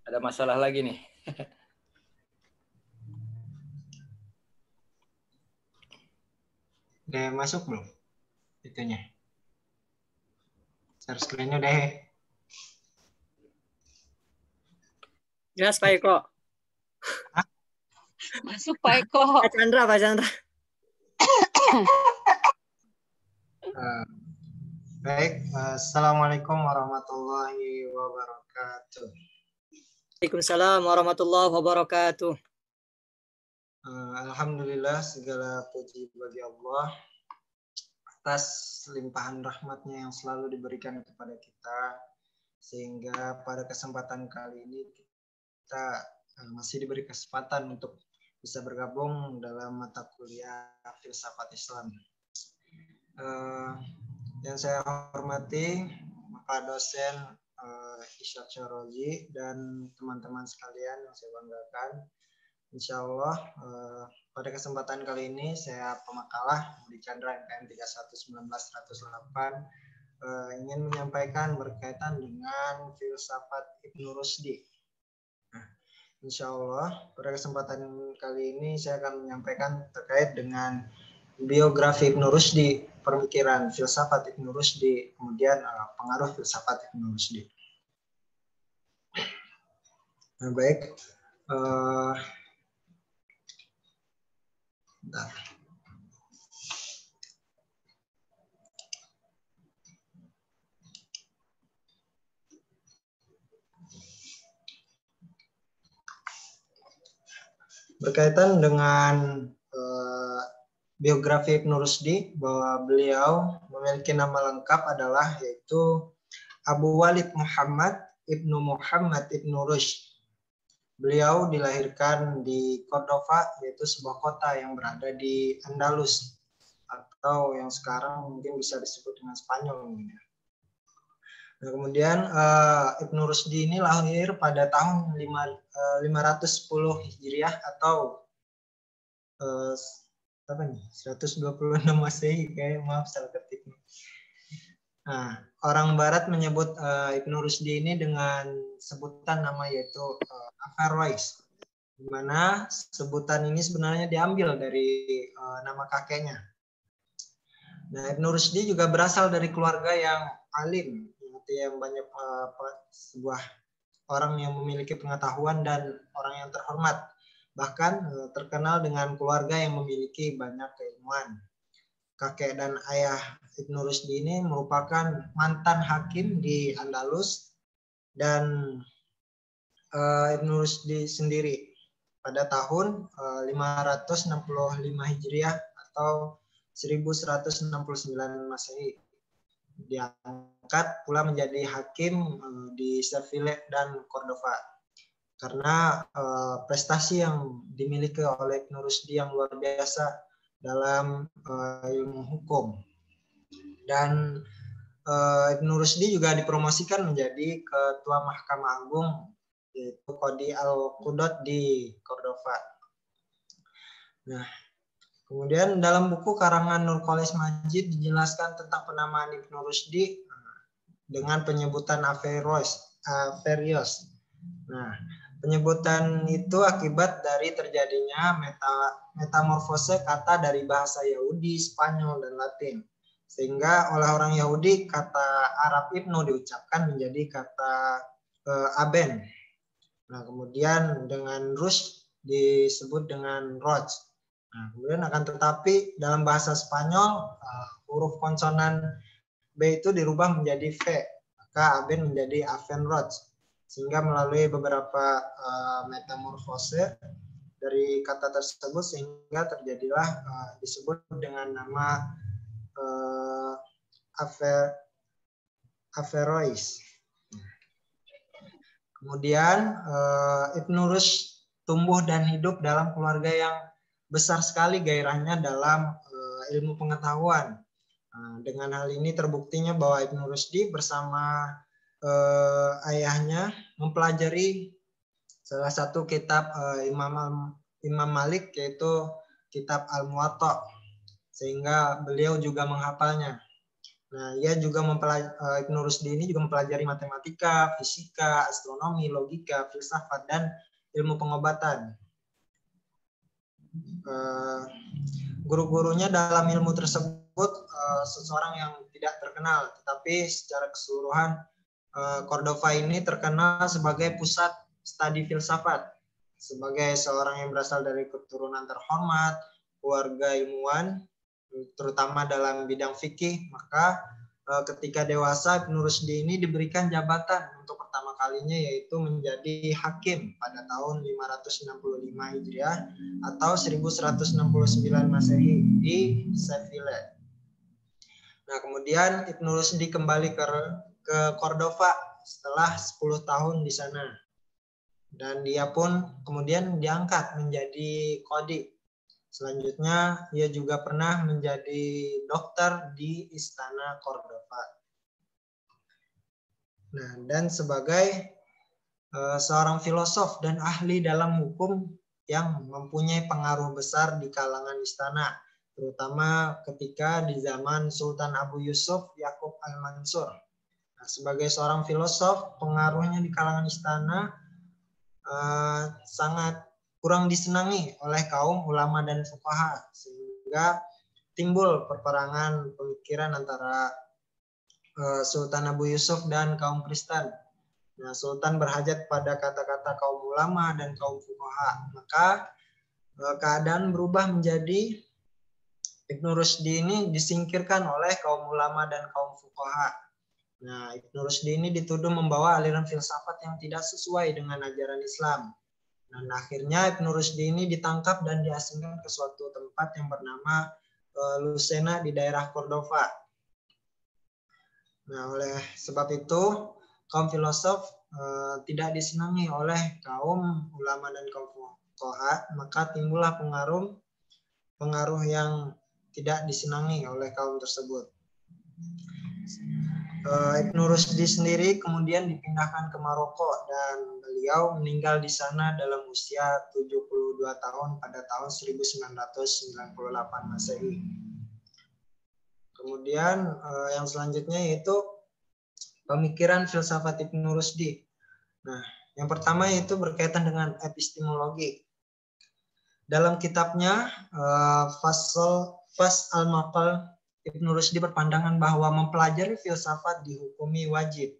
Ada masalah lagi nih. Udah masuk belum? Itunya. Share screen-nya udah. Jelas Pak Eko. Masuk Pak Eko. Pak Chandra, Pak Chandra. Baik, Assalamualaikum warahmatullahi wabarakatuh. Waalaikumsalam warahmatullahi wabarakatuh. Alhamdulillah, segala puji bagi Allah atas limpahan rahmatnya yang selalu diberikan kepada kita, sehingga pada kesempatan kali ini kita masih diberi kesempatan untuk bisa bergabung dalam mata kuliah Filsafat Islam. Yang saya hormati Bapak dosen Isyad Syarroji dan teman-teman sekalian yang saya banggakan. Insya Allah pada kesempatan kali ini saya pemakalah Budi Chandra NKM 3119-108 ingin menyampaikan berkaitan dengan filsafat Ibnu Rusdi. Nah, insya Allah pada kesempatan kali ini saya akan menyampaikan terkait dengan biografi Ibnu Rusdi, pemikiran filsafat Ibnu Rusdi, kemudian pengaruh filsafat Ibnu Rusdi. Nah, baik. Bentar. Berkaitan dengan biografi Ibnu Rusdi, bahwa beliau memiliki nama lengkap adalah yaitu Abu Walid Muhammad Ibnu Rushd. Beliau dilahirkan di Cordova, yaitu sebuah kota yang berada di Andalus, atau yang sekarang mungkin bisa disebut dengan Spanyol. Nah, kemudian Ibnu Rusdi ini lahir pada tahun 510 Hijriah atau 126 Masehi, kayak maaf salah ketik. Nah, orang Barat menyebut Ibnu Rusdi ini dengan sebutan nama yaitu Averroes, di mana sebutan ini sebenarnya diambil dari nama kakeknya. Nah, Ibnu Rusdi juga berasal dari keluarga yang alim, yang banyak sebuah orang yang memiliki pengetahuan dan orang yang terhormat. Bahkan terkenal dengan keluarga yang memiliki banyak keilmuan. Kakek dan ayah Ibnu Rusdi ini merupakan mantan hakim di Andalus, dan Ibnu Rusdi sendiri pada tahun 565 Hijriah atau 1169 Masehi diangkat pula menjadi hakim di Seville dan Cordova. Karena prestasi yang dimiliki oleh Ibnu Rusdi yang luar biasa dalam ilmu hukum. Dan Ibnu Rusdi juga dipromosikan menjadi Ketua Mahkamah Agung, yaitu Qadi Al-Qudat di Cordova. Nah, kemudian dalam buku karangan Nurcholis Majid dijelaskan tentang penamaan Ibnu Rusdi dengan penyebutan Averroes. Nah, penyebutan itu akibat dari terjadinya metamorfose kata dari bahasa Yahudi, Spanyol, dan Latin. Sehingga oleh orang Yahudi kata Arab Ibnu diucapkan menjadi kata Aben. Nah, kemudian dengan Rush disebut dengan Roch. Nah, kemudian akan tetapi dalam bahasa Spanyol huruf konsonan B itu dirubah menjadi V, maka Aben menjadi Avenroch. Sehingga melalui beberapa metamorfose dari kata tersebut sehingga terjadilah disebut dengan nama Averroes. Kemudian Ibnu Rushd tumbuh dan hidup dalam keluarga yang besar sekali gairahnya dalam ilmu pengetahuan. Dengan hal ini terbuktinya bahwa Ibnu Rusdi bersama ayahnya mempelajari salah satu kitab Imam Malik, yaitu kitab Al-Muwatta, sehingga beliau juga menghafalnya. Nah, Ibnu Rusdi ini juga mempelajari matematika, fisika, astronomi, logika, filsafat, dan ilmu pengobatan. Guru-gurunya dalam ilmu tersebut seseorang yang tidak terkenal, tetapi secara keseluruhan Cordova ini terkenal sebagai pusat studi filsafat. Sebagai seorang yang berasal dari keturunan terhormat, keluarga ilmuwan, terutama dalam bidang fikih, maka ketika dewasa Ibnu Rusdi ini diberikan jabatan untuk pertama kalinya, yaitu menjadi hakim pada tahun 565 Hijriah atau 1169 Masehi di Seville. Nah, kemudian Ibnu Rusdi kembali ke Cordova setelah 10 tahun di sana. Dan dia pun kemudian diangkat menjadi qadhi. Selanjutnya, ia juga pernah menjadi dokter di Istana Cordova. Nah, dan sebagai seorang filosof dan ahli dalam hukum yang mempunyai pengaruh besar di kalangan istana, terutama ketika di zaman Sultan Abu Yusuf Yakub Al-Mansur. Nah, sebagai seorang filosof, pengaruhnya di kalangan istana sangat kurang disenangi oleh kaum ulama dan fuqaha, sehingga timbul perperangan pemikiran antara Sultan Abu Yusuf dan kaum Kristen. Nah, Sultan berhajat pada kata-kata kaum ulama dan kaum fuqaha. Maka keadaan berubah menjadi Ibnu Rusdi ini disingkirkan oleh kaum ulama dan kaum fuqaha. Nah, Ibnu Rusdi ini dituduh membawa aliran filsafat yang tidak sesuai dengan ajaran Islam. Dan akhirnya Ibnu Rusdi ini ditangkap dan diasingkan ke suatu tempat yang bernama Lucena di daerah Cordova. Nah, oleh sebab itu, kaum filosof tidak disenangi oleh kaum ulama dan kaum fuqaha, maka timbullah pengaruh yang tidak disenangi oleh kaum tersebut. Ibnu Rusdi sendiri kemudian dipindahkan ke Maroko dan beliau meninggal di sana dalam usia 72 tahun pada tahun 1998 Masehi. Kemudian yang selanjutnya yaitu pemikiran filsafat Ibnu Rusdi. Nah, yang pertama yaitu berkaitan dengan epistemologi. Dalam kitabnya Fas al-Maqal, Ibnu Rusdi berpandangan bahwa mempelajari filsafat dihukumi wajib.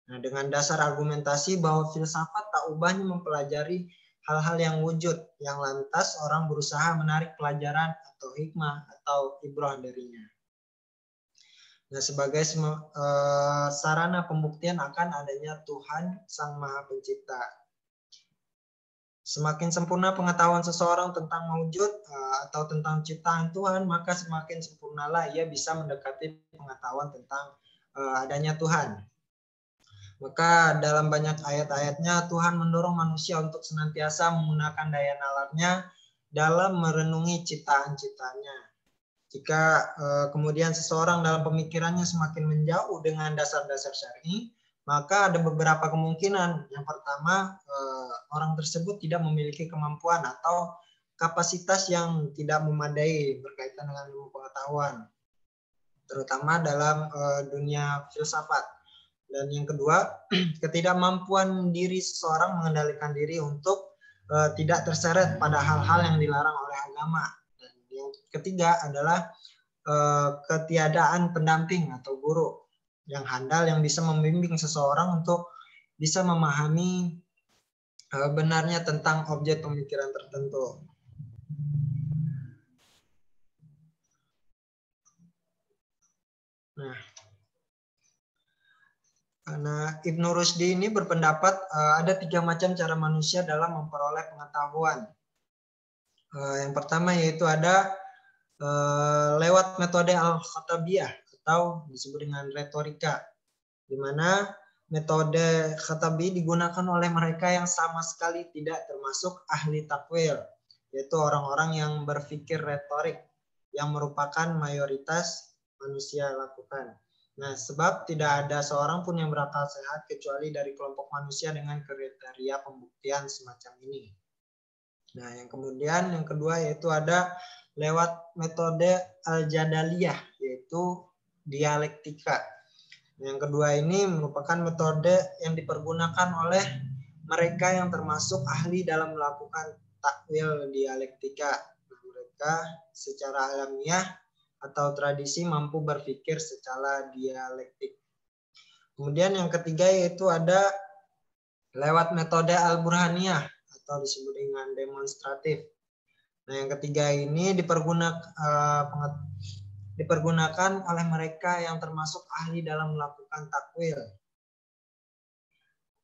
Nah, dengan dasar argumentasi bahwa filsafat tak ubahnya mempelajari hal-hal yang wujud, yang lantas orang berusaha menarik pelajaran atau hikmah atau ibrah darinya. Nah, sebagai sarana pembuktian akan adanya Tuhan Sang Maha Pencipta. Semakin sempurna pengetahuan seseorang tentang maujud atau tentang ciptaan Tuhan, maka semakin sempurnalah ia bisa mendekati pengetahuan tentang adanya Tuhan. Maka dalam banyak ayat-ayatnya Tuhan mendorong manusia untuk senantiasa menggunakan daya nalarnya dalam merenungi ciptaan-ciptaannya. Jika kemudian seseorang dalam pemikirannya semakin menjauh dengan dasar-dasar syar'i, maka ada beberapa kemungkinan. Yang pertama, orang tersebut tidak memiliki kemampuan atau kapasitas yang tidak memadai berkaitan dengan ilmu pengetahuan, terutama dalam dunia filsafat. Dan yang kedua, ketidakmampuan diri seseorang mengendalikan diri untuk tidak terseret pada hal-hal yang dilarang oleh agama. Dan yang ketiga adalah ketiadaan pendamping atau guru yang handal yang bisa membimbing seseorang untuk bisa memahami benarnya tentang objek pemikiran tertentu. Nah, Ibnu Rusdi ini berpendapat ada 3 macam cara manusia dalam memperoleh pengetahuan. Yang pertama yaitu ada lewat metode al-khatabiyah atau disebut dengan retorika, di mana metode khatabi digunakan oleh mereka yang sama sekali tidak termasuk ahli takwil, yaitu orang-orang yang berpikir retorik yang merupakan mayoritas manusia lakukan. Nah, sebab tidak ada seorang pun yang berakal sehat kecuali dari kelompok manusia dengan kriteria pembuktian semacam ini. Nah, yang kedua yaitu ada lewat metode al-jadaliyah, yaitu dialektika. Yang kedua ini merupakan metode yang dipergunakan oleh mereka yang termasuk ahli dalam melakukan takwil dialektika. Mereka secara alamiah atau tradisi mampu berpikir secara dialektik. Kemudian yang ketiga yaitu ada lewat metode al-burhaniyah atau disebut dengan demonstratif. Nah, yang ketiga ini dipergunakan oleh mereka yang termasuk ahli dalam melakukan takwil.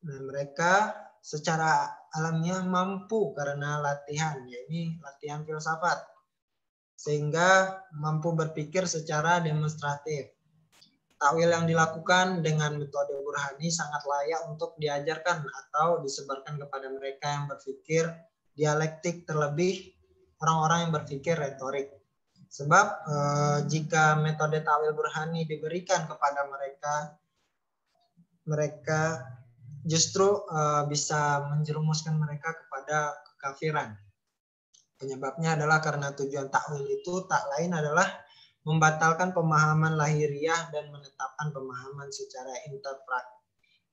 Nah, mereka secara alamiah mampu karena latihan, yaitu latihan filsafat, sehingga mampu berpikir secara demonstratif. Takwil yang dilakukan dengan metode burhani sangat layak untuk diajarkan atau disebarkan kepada mereka yang berpikir dialektik, terlebih orang-orang yang berpikir retorik. Sebab jika metode takwil burhani diberikan kepada mereka justru bisa menjerumuskan mereka kepada kekafiran. Penyebabnya adalah karena tujuan takwil itu tak lain adalah membatalkan pemahaman lahiriah dan menetapkan pemahaman secara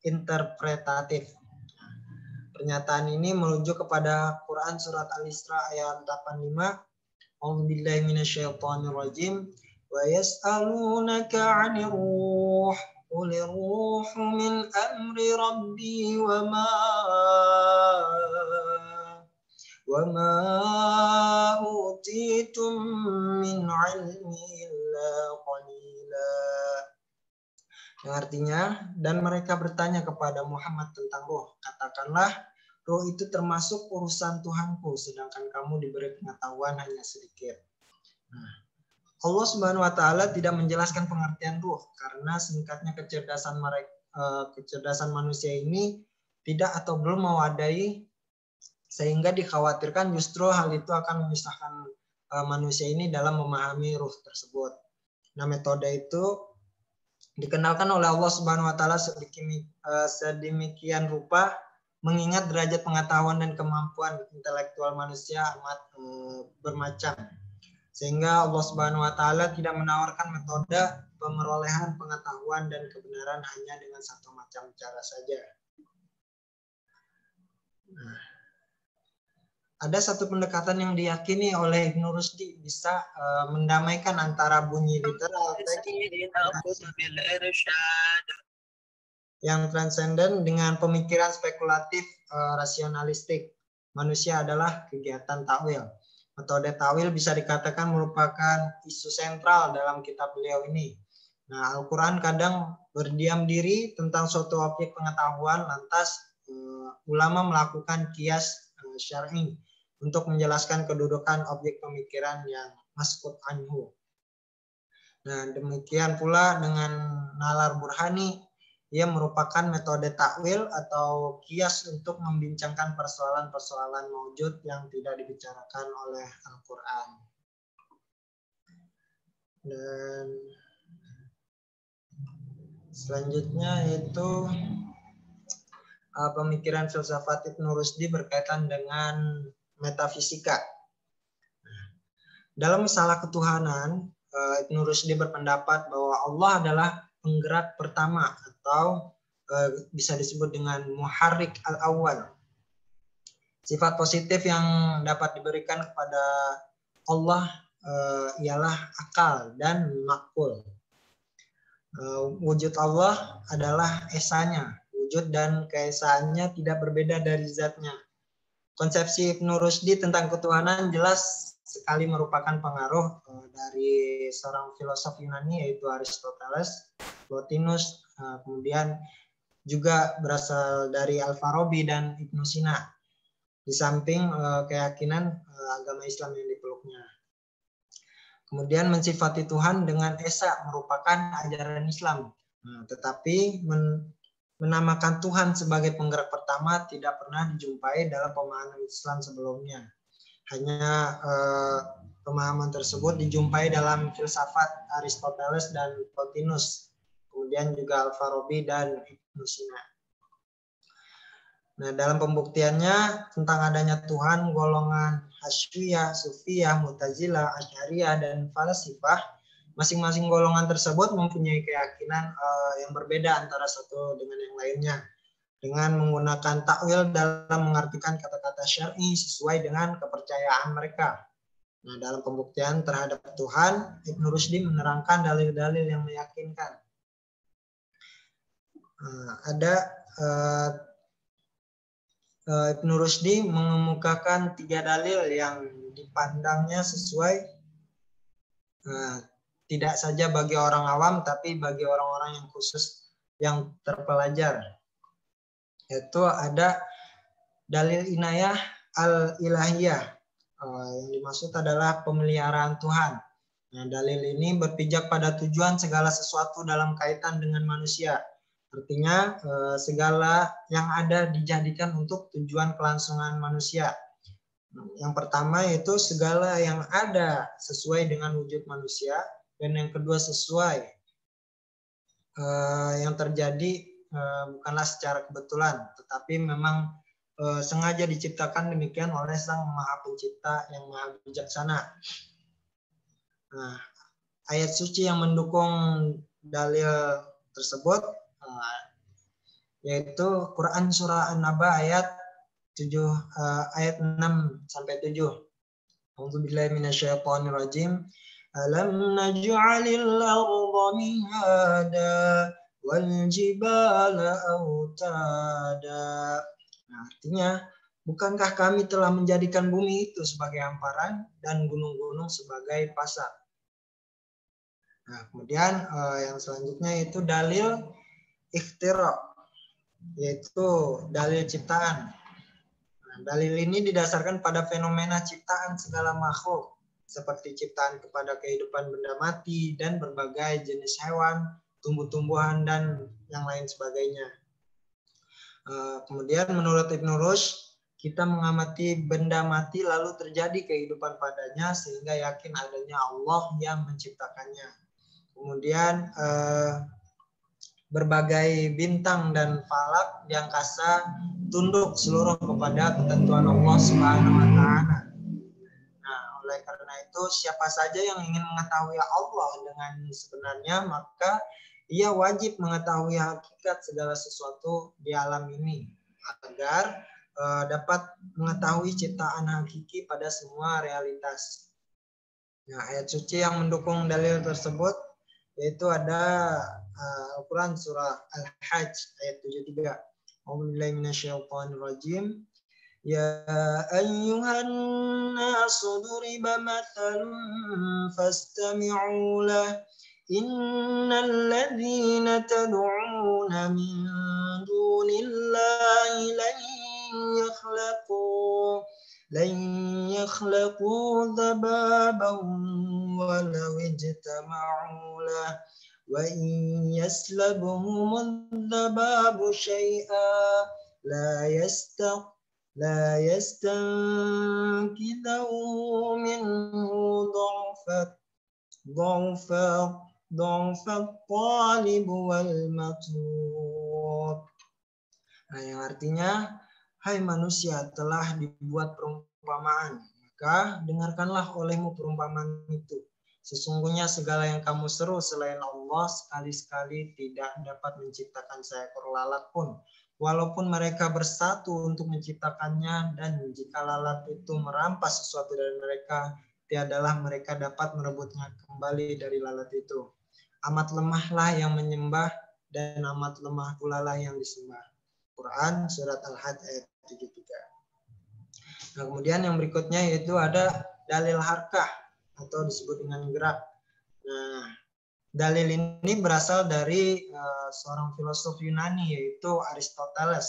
interpretatif. Pernyataan ini merujuk kepada Quran surat Al-Isra ayat 85. A'udzubillahi minasyaitonirrajim. Wa yas'alunaka 'anir ruh. Qulir ruhu min amri rabbi wa ma utitum min ilmi illa qalila. Yang artinya, dan mereka bertanya kepada Muhammad tentang roh. Katakanlah, roh itu termasuk urusan Tuhanku, sedangkan kamu diberi pengetahuan hanya sedikit. Nah, Allah Subhanahu wa Ta'ala tidak menjelaskan pengertian ruh karena singkatnya kecerdasan manusia ini tidak atau belum mewadai, sehingga dikhawatirkan justru hal itu akan menyusahkan manusia ini dalam memahami ruh tersebut. Nah, metode itu dikenalkan oleh Allah Subhanahu wa Ta'ala sedemikian rupa, mengingat derajat pengetahuan dan kemampuan intelektual manusia amat bermacam, sehingga Allah Subhanahu wa Ta'ala tidak menawarkan metode pemerolehan pengetahuan dan kebenaran hanya dengan satu macam cara saja. Nah, ada satu pendekatan yang diyakini oleh Ibnu Rusdi bisa mendamaikan antara bunyi literal yang transenden dengan pemikiran spekulatif rasionalistik. Manusia adalah kegiatan takwil. Metode takwil bisa dikatakan merupakan isu sentral dalam kitab beliau ini. Nah, Al-Quran kadang berdiam diri tentang suatu objek pengetahuan, lantas ulama melakukan qiyas syar'i untuk menjelaskan kedudukan objek pemikiran yang maskut anhu. Nah, demikian pula dengan nalar burhani, ia merupakan metode takwil atau qiyas untuk membincangkan persoalan-persoalan maujud yang tidak dibicarakan oleh Al-Quran. Dan selanjutnya yaitu pemikiran filsafat Ibnu Rusdi berkaitan dengan metafisika. Dalam masalah ketuhanan, Ibnu Rusdi berpendapat bahwa Allah adalah penggerak pertama atau bisa disebut dengan muharrik al-awwal. Sifat positif yang dapat diberikan kepada Allah ialah akal dan makul. Wujud Allah adalah esanya. Wujud dan keesaannya tidak berbeda dari zatnya. Konsepsi Ibnu Rusdi tentang ketuhanan jelas sekali merupakan pengaruh dari seorang filosof Yunani yaitu Aristoteles, Plotinus, kemudian juga berasal dari Al-Farabi dan Ibnu Sina, di samping keyakinan agama Islam yang dipeluknya. Kemudian mensifati Tuhan dengan esa merupakan ajaran Islam, tetapi menamakan Tuhan sebagai penggerak pertama tidak pernah dijumpai dalam pemahaman Islam sebelumnya. Hanya pemahaman tersebut dijumpai dalam filsafat Aristoteles dan Plotinus, kemudian juga Al-Farabi dan Ibnu Sina. Nah, dalam pembuktiannya tentang adanya Tuhan, golongan Hasyiyah, Sufiyah, Mu'tazilah, Asy'ariyah, dan Falasifah masing-masing golongan tersebut mempunyai keyakinan yang berbeda antara satu dengan yang lainnya, dengan menggunakan takwil dalam mengartikan kata-kata syar'i sesuai dengan kepercayaan mereka. Nah, dalam pembuktian terhadap Tuhan, Ibnu Rushdi menerangkan dalil-dalil yang meyakinkan. Ibnu Rushdi mengemukakan 3 dalil yang dipandangnya sesuai tidak saja bagi orang awam, tapi bagi orang-orang yang khusus yang terpelajar. Yaitu ada dalil inayah al-ilahiyah. Yang dimaksud adalah pemeliharaan Tuhan. Nah, dalil ini berpijak pada tujuan segala sesuatu dalam kaitan dengan manusia. Artinya segala yang ada dijadikan untuk tujuan kelangsungan manusia. Yang pertama yaitu segala yang ada sesuai dengan wujud manusia, dan yang kedua sesuai yang terjadi bukanlah secara kebetulan, tetapi memang sengaja diciptakan demikian oleh Sang Maha Pencipta yang Maha Bijaksana. Nah, ayat suci yang mendukung dalil tersebut yaitu Quran surah An-Naba ayat 6 sampai 7. A'udzubillahi minasyaitonirrajim. Alam naj'alil arda mihada wal jibala autada. Nah, artinya, bukankah kami telah menjadikan bumi itu sebagai hamparan dan gunung-gunung sebagai pasak? Nah, kemudian yang selanjutnya itu dalil ikhtira, yaitu dalil ciptaan. Nah, dalil ini didasarkan pada fenomena ciptaan segala makhluk, seperti ciptaan kepada kehidupan benda mati dan berbagai jenis hewan, tumbuh-tumbuhan, dan yang lain sebagainya. Kemudian menurut Ibnu Rushd, kita mengamati benda mati lalu terjadi kehidupan padanya sehingga yakin adanya Allah yang menciptakannya. Kemudian berbagai bintang dan falak di angkasa tunduk seluruh kepada ketentuan Allah Subhanahu wa taala. Nah, oleh karena itu siapa saja yang ingin mengetahui Allah dengan sebenarnya, maka ia wajib mengetahui hakikat segala sesuatu di alam ini agar dapat mengetahui ciptaan hakiki pada semua realitas. Nah, ayat suci yang mendukung dalil tersebut yaitu ada Al-Quran surah Al-Hajj ayat 73. A'udzubillahi minasyaitonirrajim. Ya ayyuhan nasu duriba mathalun fastami'u lahu. Innal ladzina tad'una min dunillahi lan yakhluqu dhababan walau ijtama'u lahu wa in yaslabhum adh-dhababu syai'an la yastankidhu minhu ضعف الطالب والمطلوب. Nah, yang artinya, hai manusia, telah dibuat perumpamaan, maka dengarkanlah olehmu perumpamaan itu. Sesungguhnya segala yang kamu seru selain Allah sekali-sekali tidak dapat menciptakan seekor lalat pun, walaupun mereka bersatu untuk menciptakannya, dan jika lalat itu merampas sesuatu dari mereka, tiadalah mereka dapat merebutnya kembali dari lalat itu. Amat lemahlah yang menyembah dan amat lemah pula lah yang disembah. Quran surat Al-Hajj ayat 73. Nah, kemudian yang berikutnya yaitu ada dalil harkah atau disebut dengan gerak. Nah, dalil ini berasal dari seorang filosof Yunani yaitu Aristoteles.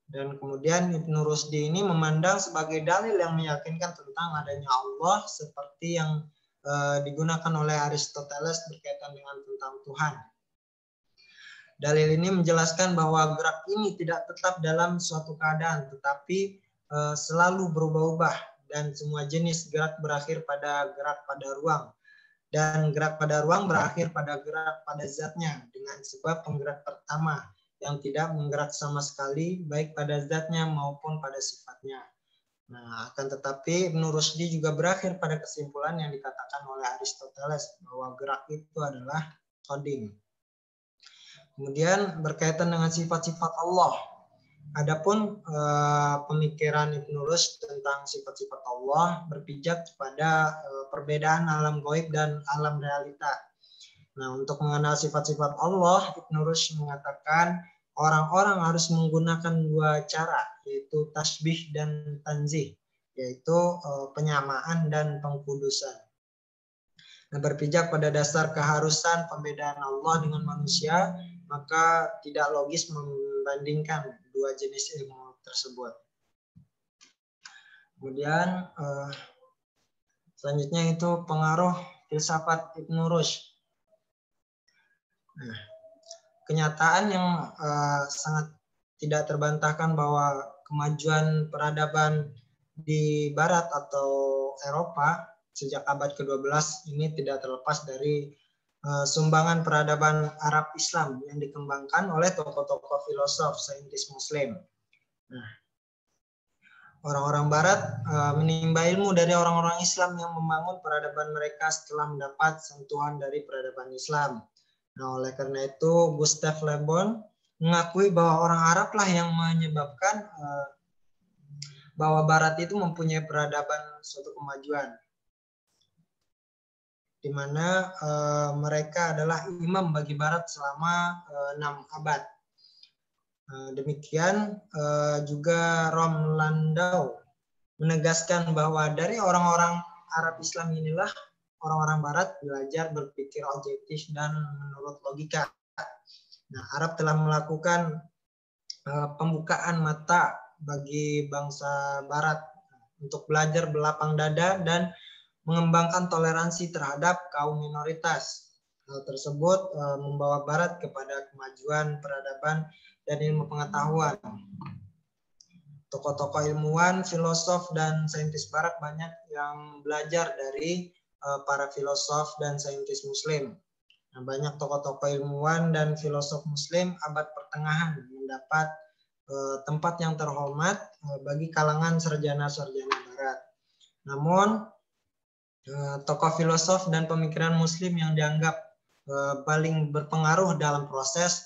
Dan kemudian Ibnu Rushdi ini memandang sebagai dalil yang meyakinkan tentang adanya Allah seperti yang digunakan oleh Aristoteles berkaitan dengan tentang Tuhan. Dalil ini menjelaskan bahwa gerak ini tidak tetap dalam suatu keadaan, tetapi selalu berubah-ubah, dan semua jenis gerak berakhir pada gerak pada ruang. Dan gerak pada ruang berakhir pada gerak pada zatnya, dengan sebab penggerak pertama yang tidak menggerak sama sekali baik pada zatnya maupun pada sifatnya. Nah, akan tetapi Ibnu Rushdi juga berakhir pada kesimpulan yang dikatakan oleh Aristoteles bahwa gerak itu adalah qadim. Kemudian berkaitan dengan sifat-sifat Allah. Adapun pemikiran Ibnu Rushd tentang sifat-sifat Allah berpijak pada perbedaan alam gaib dan alam realita. Nah, untuk mengenal sifat-sifat Allah, Ibnu Rushd mengatakan orang-orang harus menggunakan dua cara, yaitu tasbih dan tanzih, yaitu penyamaan dan pengkudusan. Nah, berpijak pada dasar keharusan pembedaan Allah dengan manusia, maka tidak logis membandingkan dua jenis ilmu tersebut. Kemudian selanjutnya itu pengaruh filsafat Ibnu Rushd. Nah, kenyataan yang sangat tidak terbantahkan bahwa kemajuan peradaban di Barat atau Eropa sejak abad ke-12 ini tidak terlepas dari sumbangan peradaban Arab Islam yang dikembangkan oleh tokoh-tokoh filosof saintis Muslim. Nah, orang-orang Barat menimba ilmu dari orang-orang Islam yang membangun peradaban mereka setelah mendapat sentuhan dari peradaban Islam. Nah, oleh karena itu Gustave Le Bon mengakui bahwa orang Arab lah yang menyebabkan bahwa Barat itu mempunyai peradaban suatu kemajuan, di mana mereka adalah imam bagi Barat selama 6 abad. Demikian juga Rom Landau menegaskan bahwa dari orang-orang Arab Islam inilah orang-orang Barat belajar berpikir objektif dan menurut logika. Nah, Arab telah melakukan pembukaan mata bagi bangsa Barat untuk belajar berlapang dada dan mengembangkan toleransi terhadap kaum minoritas. Hal tersebut membawa Barat kepada kemajuan peradaban dan ilmu pengetahuan. Tokoh-tokoh ilmuwan, filosof, dan saintis Barat banyak yang belajar dari para filosof dan saintis Muslim. Nah, banyak tokoh-tokoh ilmuwan dan filosof Muslim abad pertengahan mendapat tempat yang terhormat bagi kalangan sarjana-sarjana Barat. Namun, tokoh filosof dan pemikiran Muslim yang dianggap paling berpengaruh dalam proses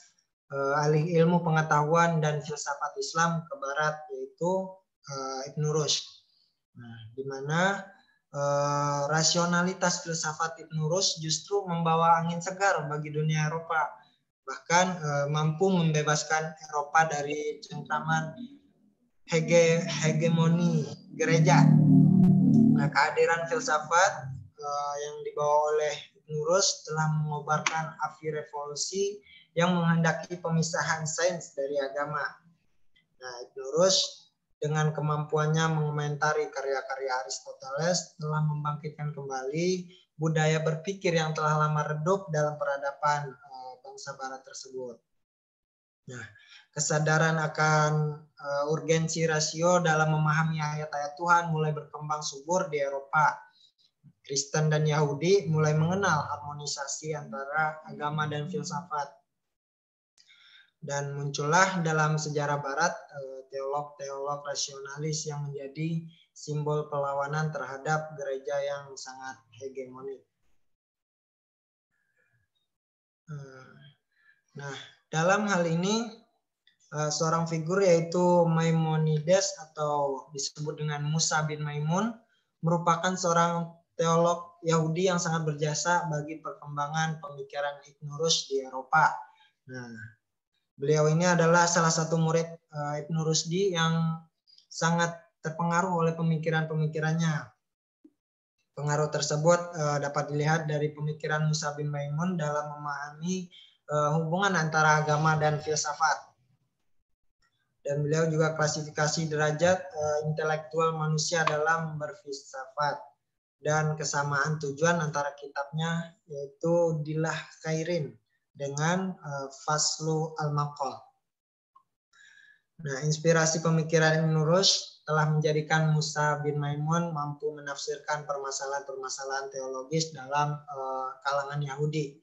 alih ilmu pengetahuan dan filsafat Islam ke Barat yaitu Ibnu Rushd. Nah, di mana rasionalitas filsafat Ibnu Rushd justru membawa angin segar bagi dunia Eropa, bahkan mampu membebaskan Eropa dari cengkraman hegemoni gereja. Nah, kehadiran filsafat yang dibawa oleh Ibnu Rushd telah mengobarkan api revolusi yang menghendaki pemisahan sains dari agama. Nah, Ibnu Rushd dengan kemampuannya mengomentari karya-karya Aristoteles telah membangkitkan kembali budaya berpikir yang telah lama redup dalam peradaban bangsa Barat tersebut. Nah, kesadaran akan urgensi rasio dalam memahami ayat-ayat Tuhan mulai berkembang subur di Eropa. Kristen dan Yahudi mulai mengenal harmonisasi antara agama dan filsafat. Dan muncullah dalam sejarah Barat teolog-teolog rasionalis yang menjadi simbol perlawanan terhadap gereja yang sangat hegemonik. Nah, dalam hal ini seorang figur yaitu Maimonides atau disebut dengan Musa bin Maimun merupakan seorang teolog Yahudi yang sangat berjasa bagi perkembangan pemikiran Ibnu Rushd di Eropa. Nah, beliau ini adalah salah satu murid Ibnu Rushdi yang sangat terpengaruh oleh pemikiran-pemikirannya. Pengaruh tersebut dapat dilihat dari pemikiran Musa bin Maimun dalam memahami hubungan antara agama dan filsafat. Dan beliau juga klasifikasi derajat intelektual manusia dalam berfilsafat dan kesamaan tujuan antara kitabnya yaitu Dilah Khairin dengan Faslu Al-Maqal. Nah, inspirasi pemikiran Ibnu Rushd telah menjadikan Musa bin Maimun mampu menafsirkan permasalahan-permasalahan teologis dalam kalangan Yahudi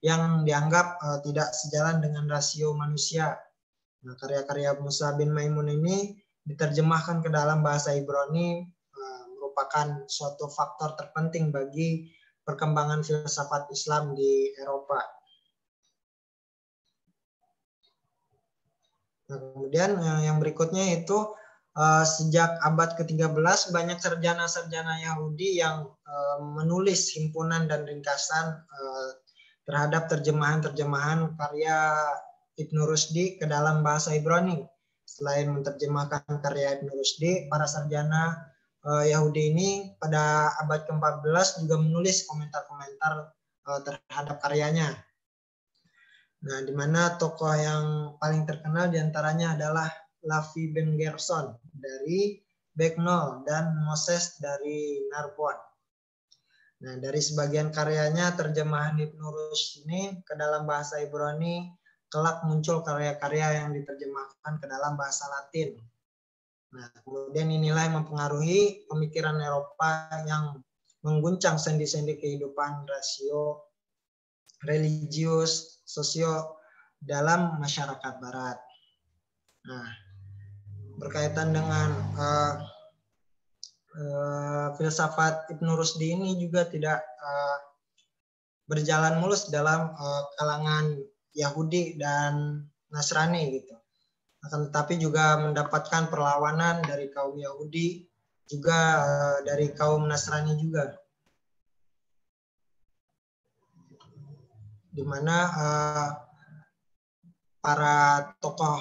yang dianggap tidak sejalan dengan rasio manusia. Nah, karya-karya Musa bin Maimun ini diterjemahkan ke dalam bahasa Ibrani merupakan suatu faktor terpenting bagi perkembangan filsafat Islam di Eropa. Nah, kemudian yang berikutnya itu sejak abad ke-13 banyak sarjana-sarjana Yahudi yang menulis himpunan dan ringkasan terhadap terjemahan-terjemahan karya Ibnu Rushdi ke dalam bahasa Ibrani. Selain menerjemahkan karya Ibnu Rushdi, para sarjana Yahudi ini pada abad ke-14 juga menulis komentar-komentar terhadap karyanya. Nah, di mana tokoh yang paling terkenal diantaranya adalah Lavi Ben Gerson dari Bagnall dan Moses dari Narbonne. Nah, dari sebagian karyanya terjemahan Ibnu Rushd ini ke dalam bahasa Ibrani, kelak muncul karya-karya yang diterjemahkan ke dalam bahasa Latin. Nah, kemudian inilah yang mempengaruhi pemikiran Eropa yang mengguncang sendi-sendi kehidupan rasio, religius, sosio dalam masyarakat Barat. Nah, berkaitan dengan filsafat Ibnu Rushdi ini juga tidak berjalan mulus dalam kalangan Yahudi dan Nasrani gitu. Akan tetapi juga mendapatkan perlawanan dari kaum Yahudi, juga dari kaum Nasrani juga. Di mana para tokoh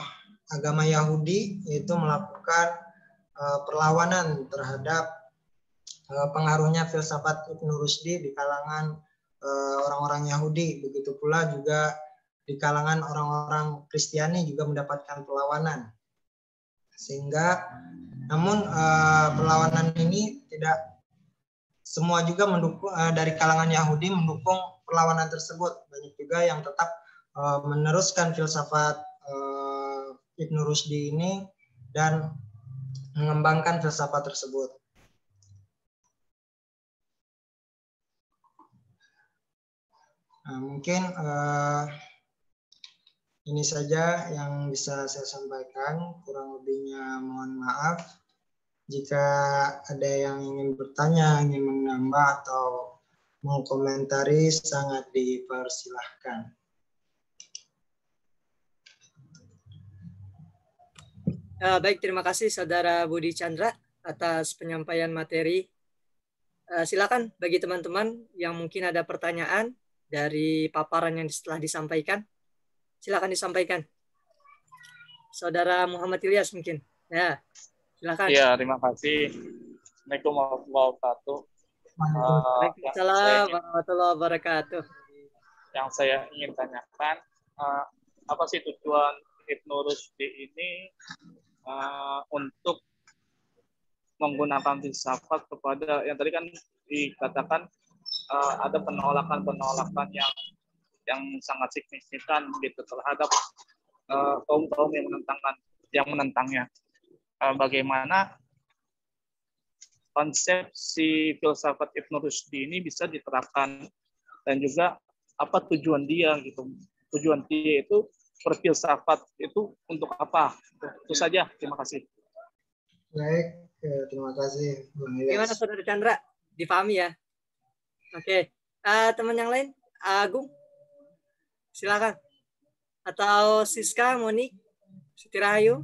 agama Yahudi itu melakukan perlawanan terhadap pengaruhnya filsafat Ibnu Rushdi di kalangan orang-orang Yahudi. Begitu pula juga di kalangan orang-orang Kristiani juga mendapatkan perlawanan. Sehingga namun perlawanan ini tidak semua juga mendukung dari kalangan Yahudi mendukung perlawanan tersebut. Banyak juga yang tetap meneruskan filsafat Ibnu Rushdi ini dan mengembangkan filsafat tersebut. Nah, mungkin ini saja yang bisa saya sampaikan. Kurang lebihnya mohon maaf. Jika ada yang ingin bertanya, ingin menambah atau mengkomentari, sangat dipersilahkan. Baik, terima kasih Saudara Budi Chandra atas penyampaian materi. Silakan bagi teman-teman yang mungkin ada pertanyaan dari paparan yang telah disampaikan. Silakan disampaikan. Saudara Muhammad Ilyas mungkin. Ya, silakan. Iya, terima kasih. Assalamualaikum warahmatullahi wabarakatuh. Waalaikumsalam warahmatullahi wabarakatuh. Yang saya ingin tanyakan, apa sih tujuan Ibnu Rushdi ini untuk menggunakan filsafat kepada yang tadi kan dikatakan ada penolakan-penolakan yang sangat signifikan gitu terhadap kaum-kaum yang menentangnya. Bagaimana konsepsi filsafat Ibnu Rushdi ini bisa diterapkan dan juga apa tujuan dia gitu. Tujuan dia itu berfilsafat itu untuk apa? Itu saja. Terima kasih. Baik, terima kasih. Gimana Saudara Chandra? Dipahami ya? Oke. Teman yang lain, Agung, silakan. Atau Siska, Monik, Siti Rahayu.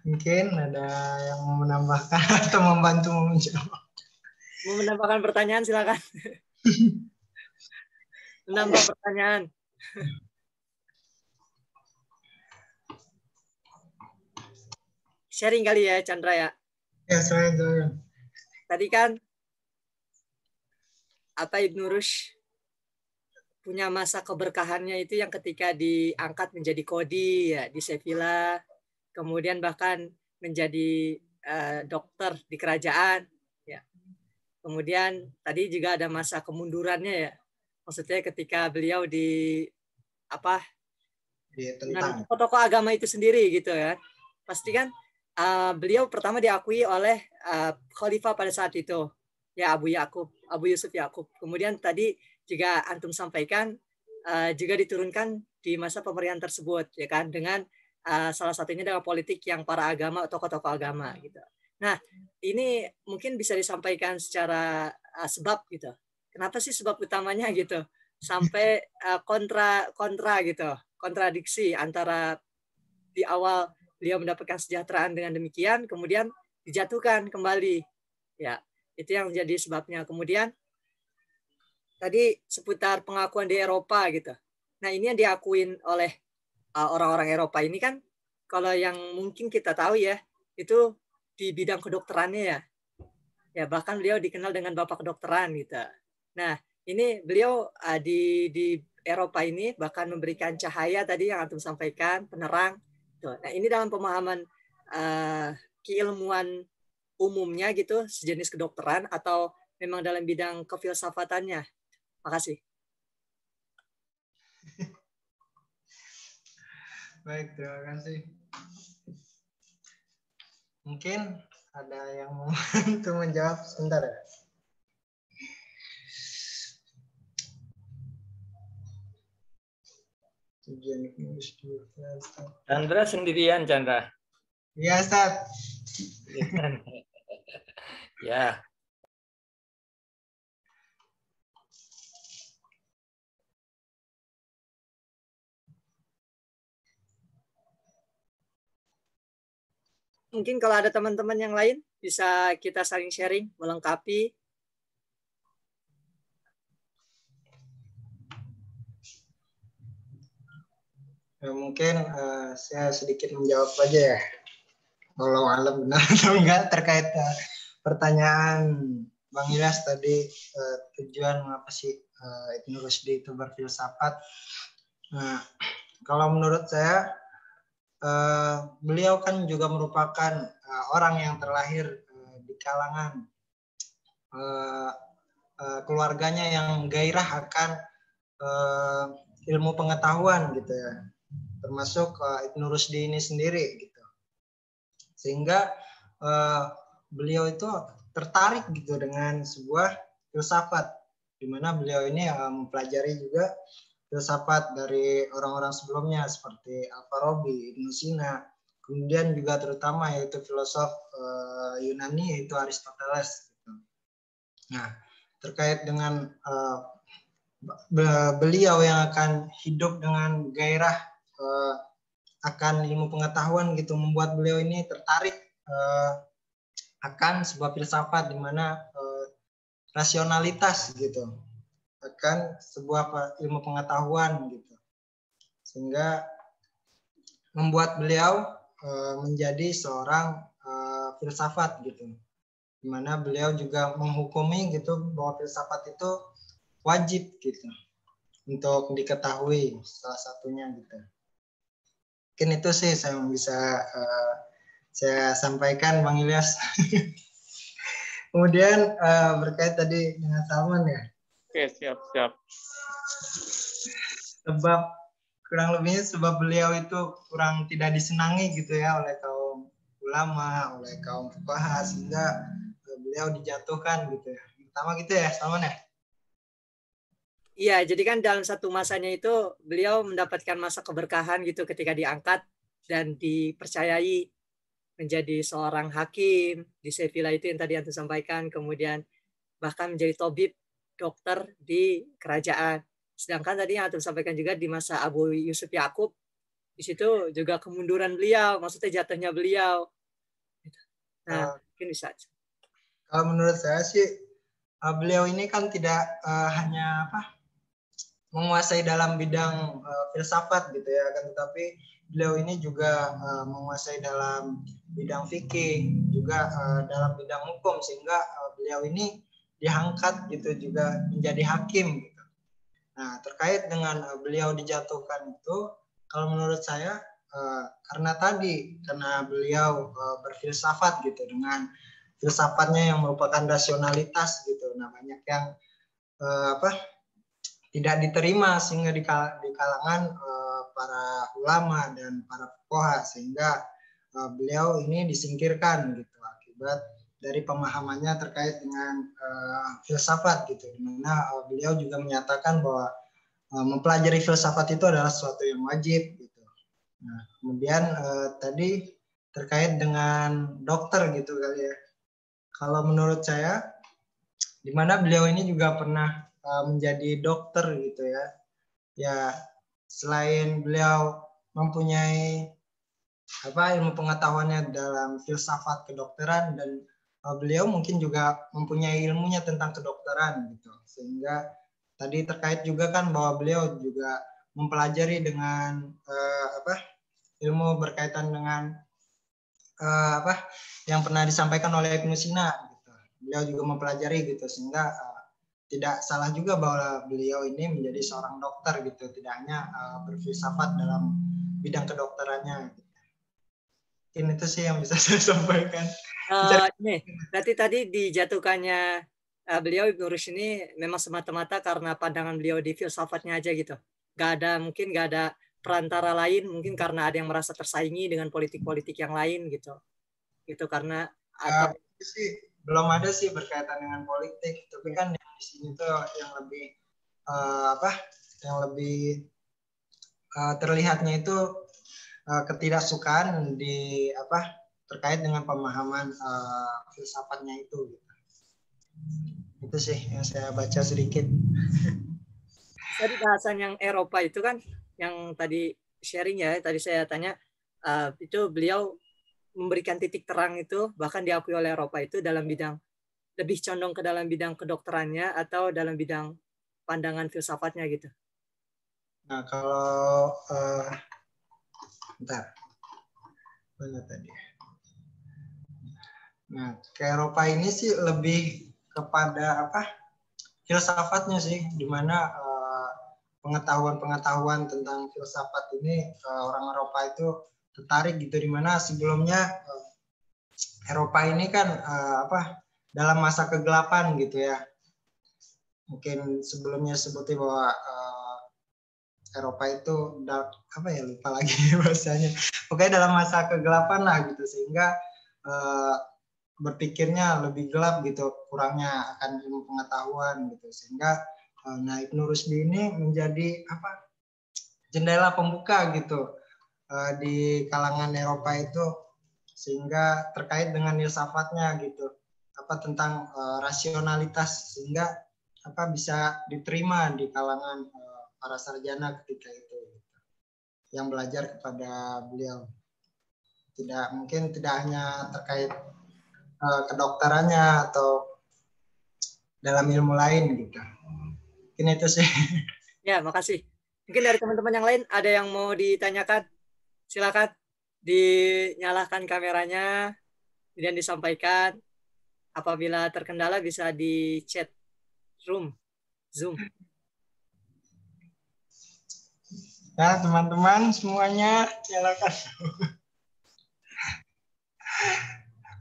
Mungkin ada yang mau menambahkan atau membantu menjawab. Mau menambahkan pertanyaan, silakan. Menambah pertanyaan. Sharing kali ya, Chandra ya. Ya, saya jawab. Tadi kan Ibnu Rushd punya masa keberkahannya itu yang ketika diangkat menjadi kodi ya di Sevilla, kemudian bahkan menjadi dokter di kerajaan ya. Kemudian tadi juga ada masa kemundurannya ya. Maksudnya ketika beliau dengan tokoh agama itu sendiri gitu ya. Pasti kan beliau pertama diakui oleh khalifah pada saat itu. ya Abu Yusuf Yakub. Kemudian tadi juga antum sampaikan juga diturunkan di masa pemerintahan tersebut, ya kan, dengan salah satunya dengan politik yang para agama, tokoh-tokoh agama gitu. Nah, ini mungkin bisa disampaikan secara sebab gitu. Kenapa sih sebab utamanya gitu? Sampai kontra gitu, kontradiksi antara di awal beliau mendapatkan kesejahteraan dengan demikian, kemudian dijatuhkan kembali. Ya, itu yang jadi sebabnya. Kemudian tadi seputar pengakuan di Eropa gitu. Nah, ini yang diakuin oleh orang-orang Eropa ini kan, kalau yang mungkin kita tahu ya, itu di bidang kedokterannya ya. Ya, bahkan beliau dikenal dengan bapak kedokteran gitu. Nah, ini beliau di Eropa ini bahkan memberikan cahaya tadi yang antum sampaikan, penerang. Tuh. Nah, ini dalam pemahaman keilmuan umumnya gitu, sejenis kedokteran atau memang dalam bidang kefilsafatannya. Makasih. Baik, terima kasih. Mungkin ada yang mau untuk menjawab sebentar ya. Chandra sendirian, Chandra. Iya, Ustaz. Ya. Mungkin kalau ada teman-teman yang lain bisa kita saling sharing, melengkapi. Ya, mungkin saya sedikit menjawab aja ya. Kalau alam benar atau enggak terkait pertanyaan Bang Ilyas tadi, tujuan mengapa sih Ibnu Rushdi itu berfilsafat. Nah, kalau menurut saya beliau kan juga merupakan orang yang terlahir di kalangan keluarganya yang gairah akan ilmu pengetahuan gitu ya, termasuk Ibnu Rushdi ini sendiri gitu, sehingga beliau itu tertarik gitu dengan sebuah filsafat, di mana beliau ini mempelajari juga filsafat dari orang-orang sebelumnya seperti Al-Farabi, Ibnu Sina, kemudian juga terutama yaitu filosof Yunani yaitu Aristoteles. Gitu. Nah, terkait dengan beliau yang akan hidup dengan gairah akan ilmu pengetahuan gitu, membuat beliau ini tertarik akan sebuah filsafat di mana rasionalitas gitu, akan sebuah ilmu pengetahuan gitu, sehingga membuat beliau menjadi seorang filsafat gitu, di mana beliau juga menghukumi gitu bahwa filsafat itu wajib gitu untuk diketahui, salah satunya gitu. Mungkin itu sih yang bisa saya sampaikan, Bang Ilyas. Kemudian berkait tadi dengan Salman ya. Oke, siap. Sebab kurang lebihnya sebab beliau itu kurang tidak disenangi gitu ya oleh kaum ulama, oleh kaum fuqaha, sehingga beliau dijatuhkan gitu ya. Pertama gitu ya, Salman ya. Iya, jadi kan dalam satu masanya itu beliau mendapatkan masa keberkahan gitu ketika diangkat dan dipercayai menjadi seorang hakim di Sevilla itu yang tadi Antum sampaikan, kemudian bahkan menjadi tabib, dokter di kerajaan. Sedangkan tadi yang Antum sampaikan juga di masa Abu Yusuf Yakub, di situ juga kemunduran beliau, maksudnya jatuhnya beliau. Nah, mungkin bisa. Kalau menurut saya sih beliau ini kan tidak hanya menguasai dalam bidang filsafat gitu ya, kan, tetapi beliau ini juga menguasai dalam bidang fikih, juga dalam bidang hukum, sehingga beliau ini diangkat gitu juga menjadi hakim gitu. Nah, terkait dengan beliau dijatuhkan itu, kalau menurut saya karena beliau berfilsafat gitu, dengan filsafatnya yang merupakan rasionalitas gitu. Nah, banyak yang tidak diterima sehingga di kalangan para ulama dan para fuqaha, sehingga beliau ini disingkirkan gitu akibat dari pemahamannya terkait dengan filsafat gitu, di mana beliau juga menyatakan bahwa mempelajari filsafat itu adalah sesuatu yang wajib gitu. Nah, kemudian tadi terkait dengan dokter gitu kali ya. Kalau menurut saya, di mana beliau ini juga pernah menjadi dokter gitu ya. Ya, selain beliau mempunyai ilmu pengetahuannya dalam filsafat kedokteran, dan beliau mungkin juga mempunyai ilmunya tentang kedokteran gitu, sehingga tadi terkait juga kan bahwa beliau juga mempelajari dengan ilmu berkaitan dengan yang pernah disampaikan oleh Ibnu Sina gitu. Beliau juga mempelajari gitu, sehingga tidak salah juga bahwa beliau ini menjadi seorang dokter gitu, tidak hanya berfilsafat dalam bidang kedokterannya gitu. Ini itu sih yang bisa saya sampaikan. Nih, berarti tadi dijatuhkannya beliau Ibnu Rushd ini memang semata-mata karena pandangan beliau di filsafatnya aja gitu. Mungkin nggak ada perantara lain, mungkin karena ada yang merasa tersaingi dengan politik-politik yang lain gitu. Gitu karena atau sih belum ada sih berkaitan dengan politik, tapi kan yang di sini tuh yang lebih yang lebih terlihatnya itu ketidaksukaan di terkait dengan pemahaman filsafatnya itu gitu. Itu sih yang saya baca sedikit. Tadi bahasan yang Eropa itu kan yang tadi sharing ya, tadi saya tanya itu beliau memberikan titik terang itu bahkan diakui oleh Eropa itu dalam bidang lebih condong ke dalam bidang kedokterannya atau dalam bidang pandangan filsafatnya gitu. Nah, kalau bentar. Mana tadi? Nah, ke Eropa ini sih lebih kepada filsafatnya sih, di mana pengetahuan-pengetahuan tentang filsafat ini orang Eropa itu tertarik gitu, di mana sebelumnya Eropa ini kan dalam masa kegelapan gitu ya. Mungkin sebelumnya sebutin bahwa Eropa itu lupa lagi bahasanya. Pokoknya dalam masa kegelapan lah gitu, sehingga berpikirnya lebih gelap gitu, kurangnya akan ilmu pengetahuan gitu, sehingga Ibnu Rushd ini menjadi jendela pembuka gitu di kalangan Eropa itu, sehingga terkait dengan filsafatnya gitu, tentang rasionalitas, sehingga bisa diterima di kalangan para sarjana ketika itu gitu, yang belajar kepada beliau. Mungkin tidak hanya terkait kedokterannya atau dalam ilmu lain gitu. Mungkin itu sih. Ya, makasih. Mungkin dari teman-teman yang lain ada yang mau ditanyakan? Silakan dinyalakan kameranya, kemudian disampaikan. Apabila terkendala bisa di chat room, Zoom. Nah, teman-teman semuanya silakan.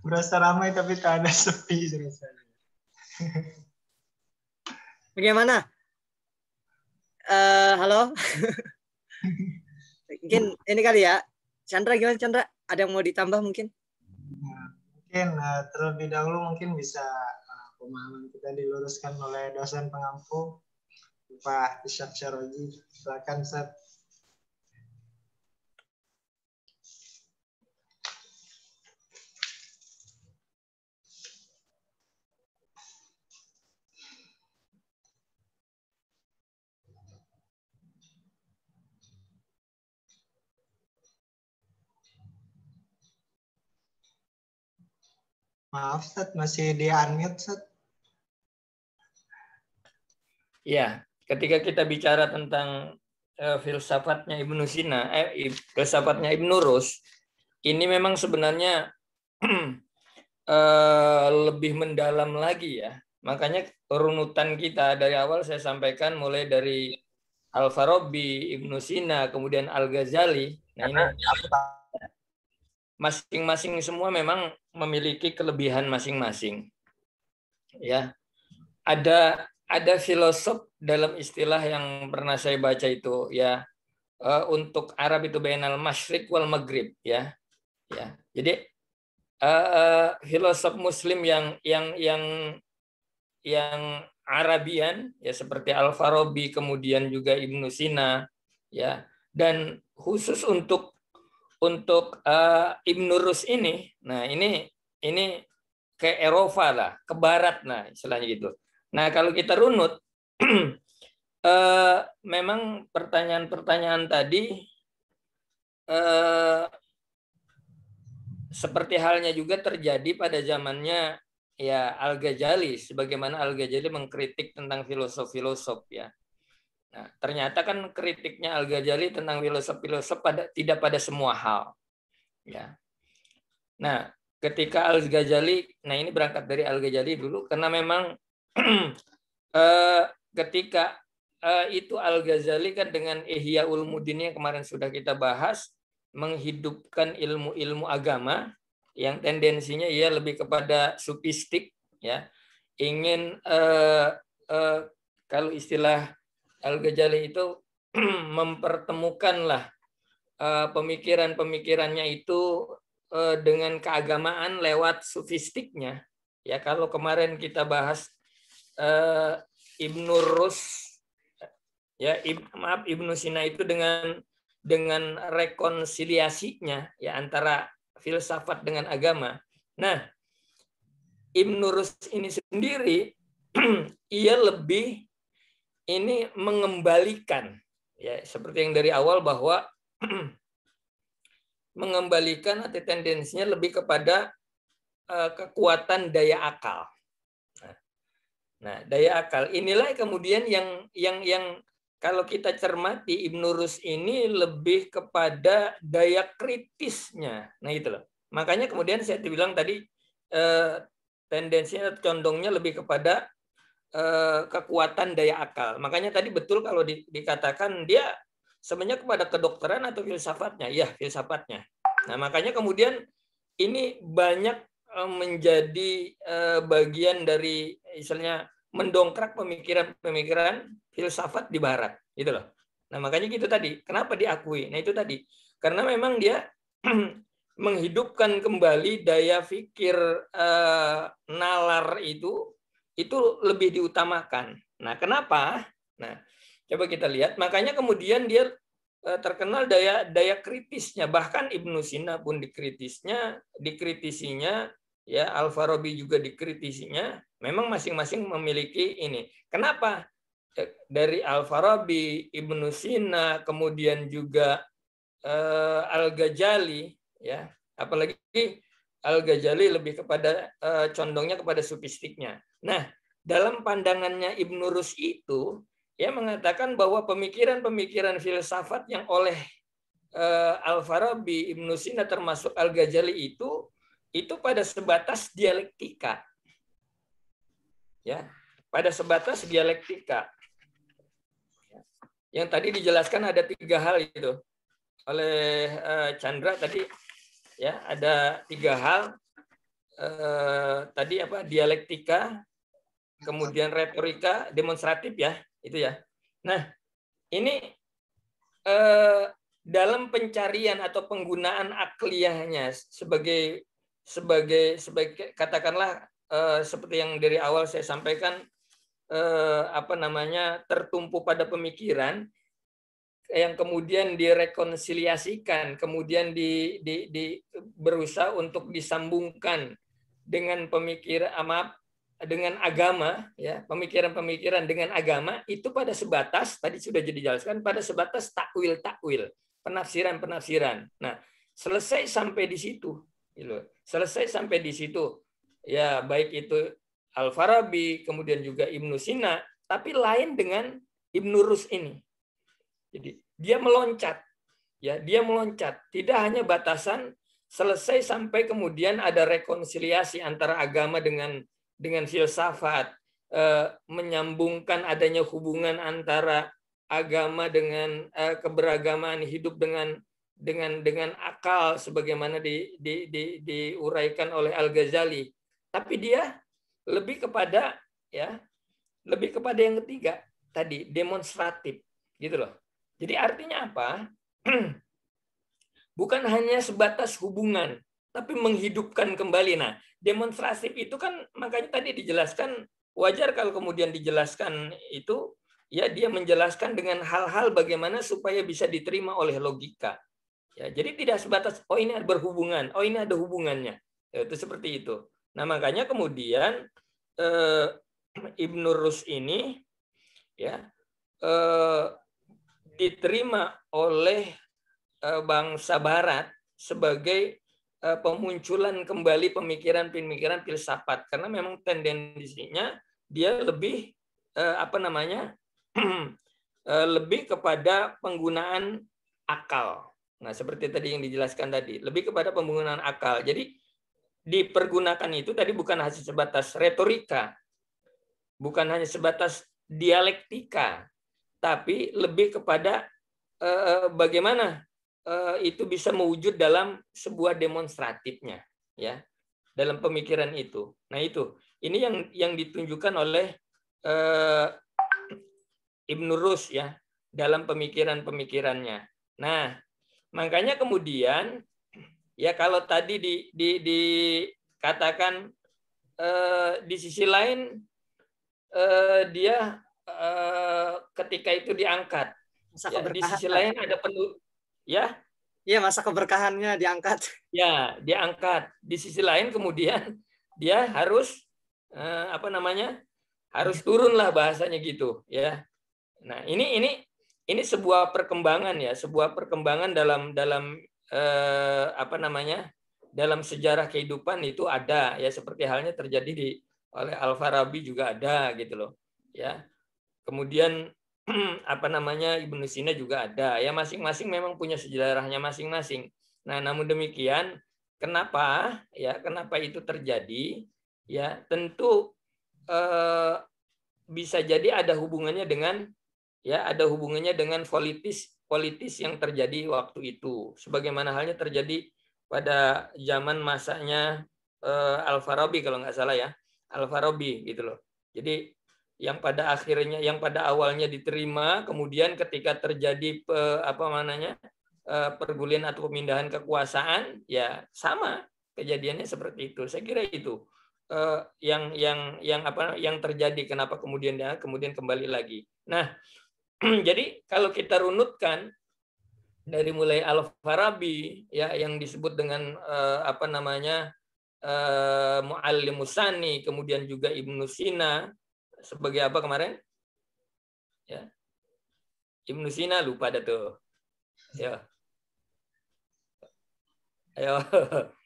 Berasa ramai tapi tak ada sepi rasanya. Bagaimana? Halo. Mungkin ini kali ya. Chandra, gimana Chandra? Ada yang mau ditambah mungkin? Mungkin terlebih dahulu mungkin bisa pemahaman kita diluruskan oleh dosen pengampu Pak Ishak Syaroji. Silakan Ustaz. Maaf, Ustaz, masih di unmute, Ustaz. Ya, ketika kita bicara tentang filsafatnya Ibnu Sina, filsafatnya Ibnu Rushd, ini memang sebenarnya lebih mendalam lagi ya. Makanya runutan kita dari awal saya sampaikan mulai dari Al-Farabi, Ibnu Sina, kemudian Al-Ghazali. Nah ini masing-masing semua memang memiliki kelebihan masing-masing. Ya, ada filosof dalam istilah yang pernah saya baca itu ya, untuk Arab itu bainal masyriq wal maghrib ya. Ya. Jadi filosof Muslim yang Arabian, ya seperti Al-Farabi, kemudian juga Ibnu Sina, ya, dan khusus untuk Ibnu Rus ini, nah ini ke Eropa lah, ke Barat, nah istilahnya gitu. Nah kalau kita runut, memang pertanyaan-pertanyaan tadi seperti halnya juga terjadi pada zamannya ya Al-Ghazali, sebagaimana Al-Ghazali mengkritik tentang filosof-filosof ya. Nah, ternyata kan kritiknya Al-Ghazali tentang filosof-filosof tidak pada semua hal. Ya. Nah, ketika Al-Ghazali, nah ini berangkat dari Al-Ghazali dulu karena memang ketika itu Al-Ghazali kan dengan Ihya Ulumuddin yang kemarin sudah kita bahas, menghidupkan ilmu-ilmu agama yang tendensinya ia lebih kepada sufistik, ya, ingin kalau istilah Al-Ghazali itu mempertemukanlah pemikiran-pemikirannya itu dengan keagamaan lewat sufistiknya. Ya, kalau kemarin kita bahas Ibnu Rus, ya Ibnu Sina itu dengan rekonsiliasinya ya antara filsafat dengan agama. Nah, Ibnu Rus ini sendiri ia lebih ini mengembalikan ya seperti yang dari awal bahwa mengembalikan atau tendensinya lebih kepada kekuatan daya akal. Nah, daya akal inilah kemudian yang kalau kita cermati Ibnu Rus ini lebih kepada daya kritisnya. Nah, itu loh. Makanya kemudian saya bilang tadi tendensinya condongnya lebih kepada kekuatan daya akal. Makanya tadi betul kalau dikatakan dia sebenarnya kepada kedokteran atau filsafatnya. Ya, filsafatnya. Nah, makanya kemudian ini banyak menjadi bagian dari istilahnya mendongkrak pemikiran-pemikiran filsafat di Barat, gitu loh. Nah makanya gitu tadi, kenapa diakui? Nah itu tadi, karena memang dia menghidupkan kembali daya pikir nalar itu lebih diutamakan. Nah kenapa? Nah coba kita lihat, makanya kemudian dia terkenal daya kritisnya, bahkan Ibnu Sina pun dikritisinya. Ya, Al-Farabi juga dikritisinya, memang masing-masing memiliki ini. Kenapa? Dari Al-Farabi, Ibnu Sina, kemudian juga Al-Ghazali, ya, apalagi Al-Ghazali lebih kepada condongnya kepada sufistiknya. Nah, dalam pandangannya Ibnu Rus itu, ya mengatakan bahwa pemikiran-pemikiran filsafat yang oleh Al-Farabi, Ibnu Sina termasuk Al-Ghazali itu pada sebatas dialektika. Ya, pada sebatas dialektika. Yang tadi dijelaskan ada 3 hal itu oleh Chandra tadi, ya ada 3 hal tadi apa dialektika, kemudian retorika, demonstratif ya itu ya. Nah ini dalam pencarian atau penggunaan akliyahnya sebagai katakanlah seperti yang dari awal saya sampaikan tertumpu pada pemikiran yang kemudian direkonsiliasikan, kemudian berusaha untuk disambungkan dengan dengan agama, ya pemikiran-pemikiran dengan agama itu pada sebatas tadi sudah dijelaskan pada sebatas takwil, penafsiran. Nah selesai sampai di situ. Selesai sampai di situ, ya baik itu Al-Farabi, kemudian juga Ibnu Sina, tapi lain dengan Ibnu Rus ini. Jadi dia meloncat, tidak hanya batasan selesai sampai kemudian ada rekonsiliasi antara agama dengan filsafat, menyambungkan adanya hubungan antara agama dengan keberagaman hidup dengan akal sebagaimana diuraikan oleh Al-Ghazali, tapi dia lebih kepada yang ketiga tadi demonstratif gitu loh. Jadi artinya apa? Bukan hanya sebatas hubungan tapi menghidupkan kembali. Nah, demonstratif itu kan makanya tadi dijelaskan, wajar kalau kemudian dijelaskan itu, ya dia menjelaskan dengan hal-hal bagaimana supaya bisa diterima oleh logika. Ya, jadi tidak sebatas oh ini ada berhubungan, oh ini ada hubungannya. Ya, itu seperti itu. Nah, makanya kemudian Ibnu Rus ini ya diterima oleh bangsa Barat sebagai pemunculan kembali pemikiran-pemikiran filsafat, karena memang tendensinya dia lebih lebih kepada penggunaan akal. Nah, seperti tadi yang dijelaskan tadi, lebih kepada penggunaan akal. Jadi dipergunakan itu tadi bukan hanya sebatas retorika, bukan hanya sebatas dialektika, tapi lebih kepada bagaimana itu bisa mewujud dalam sebuah demonstratifnya, ya, dalam pemikiran itu. Nah, ini yang ditunjukkan oleh Ibnu Rus ya dalam pemikiran-pemikirannya. Nah, makanya kemudian ya kalau tadi dikatakan di sisi lain dia ketika itu diangkat. Ya, di sisi lain ada ya. Iya, masa keberkahannya diangkat. Ya, diangkat. Di sisi lain kemudian dia harus harus turunlah bahasanya gitu, ya. Nah, ini sebuah perkembangan ya, sebuah perkembangan dalam dalam sejarah kehidupan itu ada ya, seperti halnya terjadi oleh Al-Farabi juga ada gitu loh, ya. Kemudian Ibnu Sina juga ada ya, masing-masing memang punya sejarahnya masing-masing. Nah, namun demikian kenapa itu terjadi ya, tentu bisa jadi ada hubungannya dengan politis yang terjadi waktu itu, sebagaimana halnya terjadi pada zaman masanya Al-Farabi kalau nggak salah ya, Al-Farabi gitu loh. Jadi yang pada awalnya diterima, kemudian ketika terjadi pergulian atau pemindahan kekuasaan, ya sama kejadiannya seperti itu. Saya kira itu yang terjadi, kenapa kemudian kembali lagi. Nah, jadi kalau kita runutkan dari mulai Al-Farabi ya yang disebut dengan Muallimus Tsani, kemudian juga Ibnu Sina sebagai apa kemarin? Ya. Ibnu Sina lupa dah tuh. Ya. Ayo.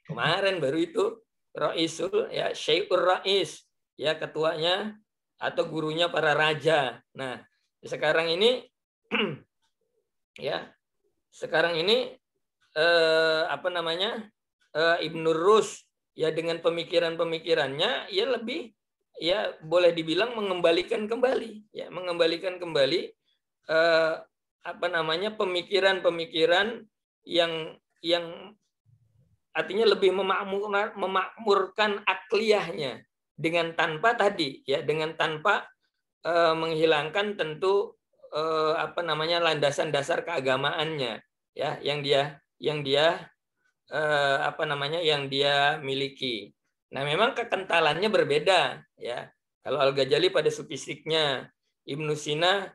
Kemarin baru itu Raisul ya, Syai'ur Rais ya, ketuanya atau gurunya para raja. Nah, sekarang ini ya, sekarang ini Ibnu Rus ya dengan pemikiran-pemikirannya ya lebih ya boleh dibilang mengembalikan kembali pemikiran-pemikiran yang artinya lebih memakmurkan akliyahnya dengan tanpa menghilangkan tentu landasan dasar keagamaannya ya yang dia miliki. Nah, memang kekentalannya berbeda ya. Kalau Al-Ghazali pada sofistiknya, Ibnu Sina